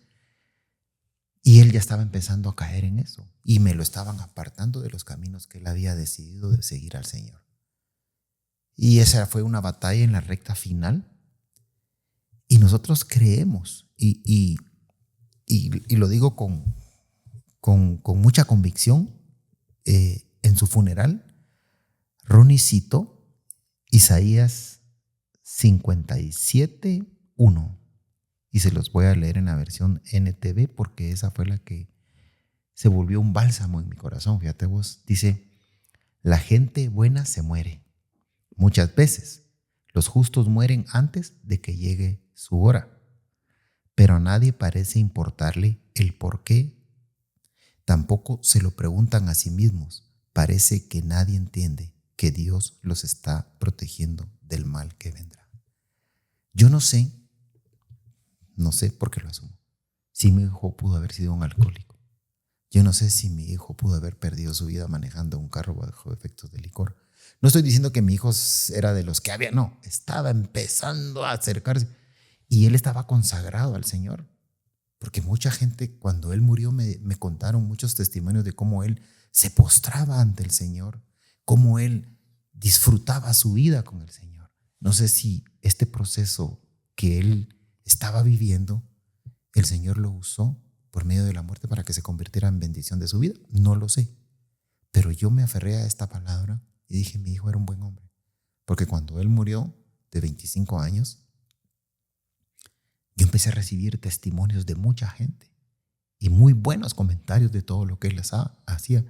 S3: Y él ya estaba empezando a caer en eso. Y me lo estaban apartando de los caminos que él había decidido de seguir al Señor. Y esa fue una batalla en la recta final. Y nosotros creemos, y lo digo con mucha convicción, en su funeral, Ronnie citó Isaías 57:1. Y se los voy a leer en la versión NTV porque esa fue la que se volvió un bálsamo en mi corazón. Fíjate vos, dice: la gente buena se muere. Muchas veces los justos mueren antes de que llegue su hora, pero a nadie parece importarle el por qué. Tampoco se lo preguntan a sí mismos. Parece que nadie entiende que Dios los está protegiendo del mal que vendrá. Yo no sé porque lo asumo, si mi hijo pudo haber sido un alcohólico. Yo no sé si mi hijo pudo haber perdido su vida manejando un carro bajo efectos de licor. No estoy diciendo que mi hijo era de los que había, no, estaba empezando a acercarse y él estaba consagrado al Señor. Porque mucha gente, cuando él murió, me contaron muchos testimonios de cómo él se postraba ante el Señor, cómo él disfrutaba su vida con el Señor. No sé si este proceso que él estaba viviendo, el Señor lo usó por medio de la muerte para que se convirtiera en bendición de su vida. No lo sé. Pero yo me aferré a esta palabra y dije, mi hijo era un buen hombre. Porque cuando él murió de 25 años, yo empecé a recibir testimonios de mucha gente y muy buenos comentarios de todo lo que él hacía,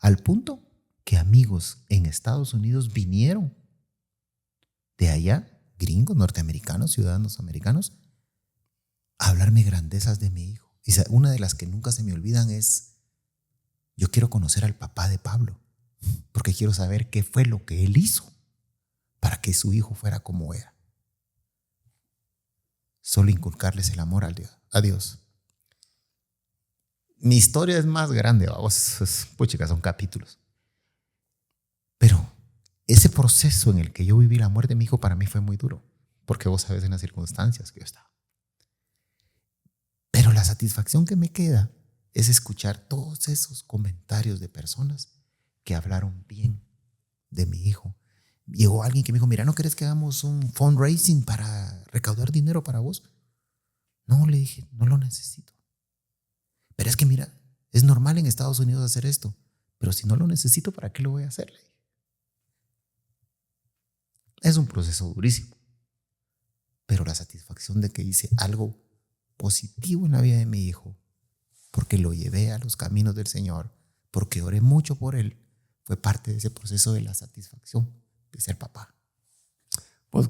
S3: al punto que amigos en Estados Unidos vinieron de allá, gringos, norteamericanos, ciudadanos americanos, a hablarme grandezas de mi hijo. Y una de las que nunca se me olvidan es, yo quiero conocer al papá de Pablo, porque quiero saber qué fue lo que él hizo para que su hijo fuera como era. Solo inculcarles el amor a Dios. Mi historia es más grande, puchica, son capítulos. Pero ese proceso en el que yo viví la muerte de mi hijo para mí fue muy duro, porque vos sabes en las circunstancias que yo estaba. Pero la satisfacción que me queda es escuchar todos esos comentarios de personas que hablaron bien de mi hijo. Llegó alguien que me dijo, mira, ¿no querés que hagamos un fundraising para recaudar dinero para vos? No, le dije, no lo necesito. Pero es que mira, es normal en Estados Unidos hacer esto, pero si no lo necesito, ¿para qué lo voy a hacer? Le dije. Es un proceso durísimo, pero la satisfacción de que hice algo positivo en la vida de mi hijo, porque lo llevé a los caminos del Señor, porque oré mucho por él, fue parte de ese proceso de la satisfacción de ser papá.
S2: Pues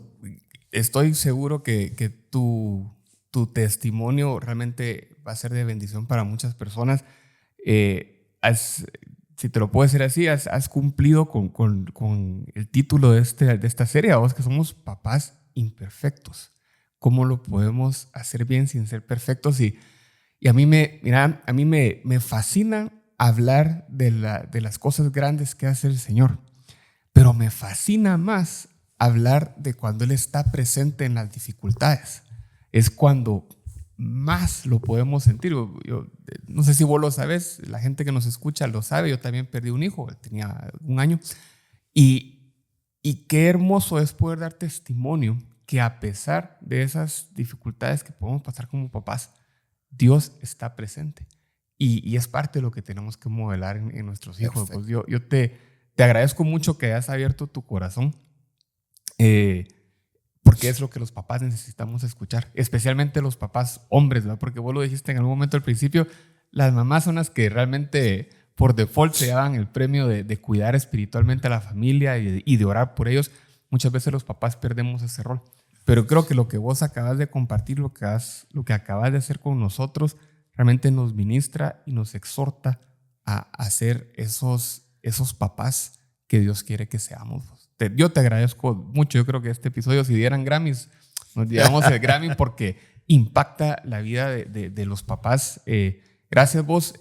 S2: estoy seguro que tu testimonio realmente va a ser de bendición para muchas personas. Si te lo puedo decir así, has cumplido con el título de esta serie, vos, que somos papás imperfectos. ¿Cómo lo podemos hacer bien sin ser perfectos? Y a mí me fascina hablar de las cosas grandes que hace el Señor, pero me fascina más hablar de cuando Él está presente en las dificultades. Es cuando más lo podemos sentir. Yo no sé si vos lo sabes, la gente que nos escucha lo sabe. Yo también perdí un hijo, tenía 1 año. Y qué hermoso es poder dar testimonio que a pesar de esas dificultades que podemos pasar como papás, Dios está presente. Y es parte de lo que tenemos que modelar en nuestros hijos. Pues yo te agradezco mucho que hayas abierto tu corazón, porque es lo que los papás necesitamos escuchar, especialmente los papás hombres, ¿verdad? Porque vos lo dijiste en algún momento al principio, las mamás son las que realmente por default se llevan el premio de cuidar espiritualmente a la familia y de orar por ellos. Muchas veces los papás perdemos ese rol. Pero creo que lo que vos acabas de compartir, lo que acabas de hacer con nosotros, realmente nos ministra y nos exhorta a ser esos papás que Dios quiere que seamos. Yo te agradezco mucho. Yo creo que este episodio, si dieran Grammys, nos llevamos el Grammy porque impacta la vida de los papás. Gracias vos.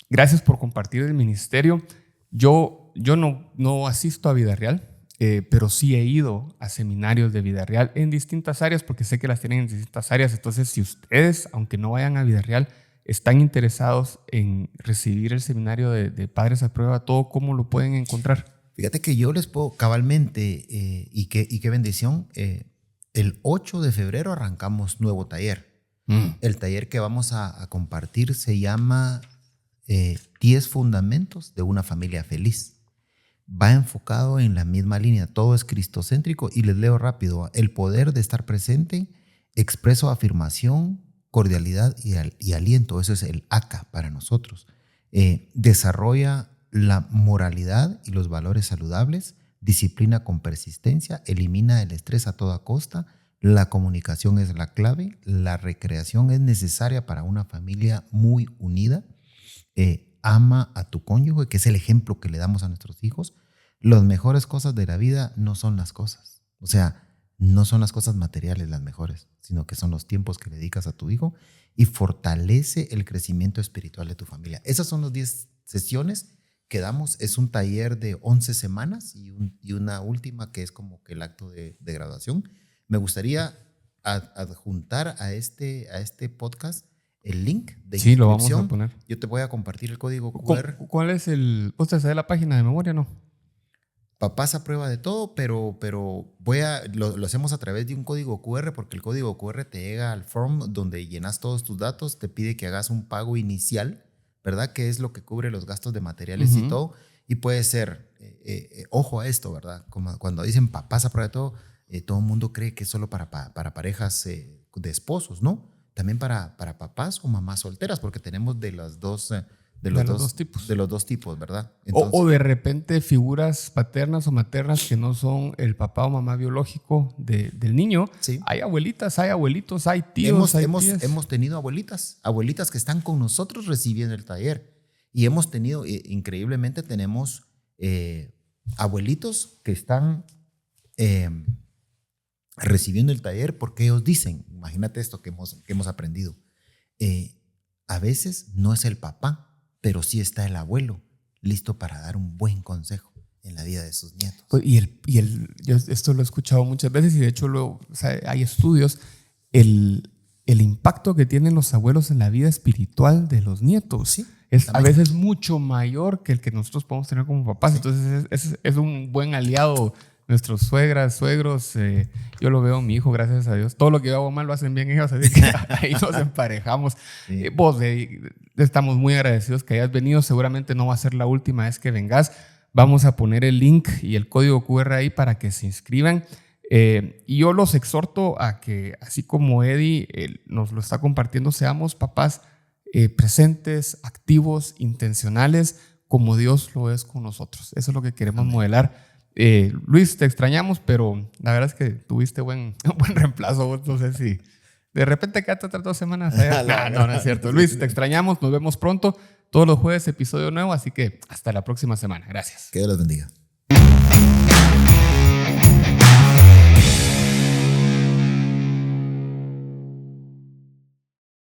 S2: Gracias por compartir el ministerio. Yo no asisto a Vida Real, pero sí he ido a seminarios de Vida Real en distintas áreas, porque sé que las tienen en distintas áreas. Entonces, si ustedes, aunque no vayan a Vida Real, están interesados en recibir el seminario de Padres a Prueba de Todo, ¿cómo lo pueden encontrar?
S3: Fíjate que yo les puedo cabalmente, y qué bendición, el 8 de febrero arrancamos nuevo taller. El taller que vamos a compartir se llama 10 fundamentos de una familia feliz. Va enfocado en la misma línea, todo es cristocéntrico, y les leo rápido: el poder de estar presente, expreso afirmación, cordialidad y aliento. Eso es el ACA para nosotros. Desarrolla la moralidad y los valores saludables, disciplina con persistencia, elimina el estrés a toda costa, la comunicación es la clave, la recreación es necesaria para una familia muy unida, ama a tu cónyuge, que es el ejemplo que le damos a nuestros hijos. Las mejores cosas de la vida no son las cosas, o sea, no son las cosas materiales las mejores, sino que son los tiempos que le dedicas a tu hijo, y fortalece el crecimiento espiritual de tu familia. Esas son las 10 sesiones que damos. Es un taller de 11 semanas y una última que es como que el acto de graduación. Me gustaría adjuntar a este podcast el link de inscripción.
S2: Sí, lo vamos a poner.
S3: Yo te voy a compartir el código QR.
S2: ¿Cuál es el...? ¿Usted sabe la página de memoria, no?
S3: papás a prueba de todo, pero lo hacemos a través de un código QR, porque el código QR te llega al form donde llenas todos tus datos, te pide que hagas un pago inicial, ¿verdad? Que es lo que cubre los gastos de materiales y todo. Y puede ser, ojo a esto, ¿verdad? Como cuando dicen papás a prueba de todo, todo el mundo cree que es solo para parejas de esposos, ¿no? También para papás o mamás solteras, porque tenemos de los dos tipos. De los dos tipos, ¿verdad?
S2: Entonces, o de repente figuras paternas o maternas que no son el papá o mamá biológico del niño.
S3: Sí.
S2: Hay abuelitas, hay abuelitos, hay tíos,
S3: hemos tenido abuelitas que están con nosotros recibiendo el taller. Y hemos tenido, increíblemente, tenemos abuelitos que están recibiendo el taller porque ellos dicen, imagínate esto que hemos aprendido, a veces no es el papá, pero sí está el abuelo listo para dar un buen consejo en la vida de sus nietos.
S2: Pues, yo esto lo he escuchado muchas veces y de hecho hay estudios, el impacto que tienen los abuelos en la vida espiritual de los nietos.
S3: Sí,
S2: es a veces mucho mayor que el que nosotros podemos tener como papás. Sí. Entonces es un buen aliado. Nuestros suegras, suegros, yo lo veo, mi hijo, gracias a Dios. Todo lo que yo hago mal lo hacen bien ellos, así que ahí nos emparejamos. Sí. Vos, estamos muy agradecidos que hayas venido. Seguramente no va a ser la última vez que vengas. Vamos a poner el link y el código QR ahí para que se inscriban. Y yo los exhorto a que, así como Eddie nos lo está compartiendo, seamos papás presentes, activos, intencionales, como Dios lo es con nosotros. Eso es lo que queremos modelar. Luis, te extrañamos, pero la verdad es que tuviste buen reemplazo. No sé si de repente quedaste otras 2 semanas allá. No es cierto. Luis, te extrañamos. Nos vemos pronto. Todos los jueves episodio nuevo, así que hasta la próxima semana. Gracias.
S3: Que Dios los bendiga.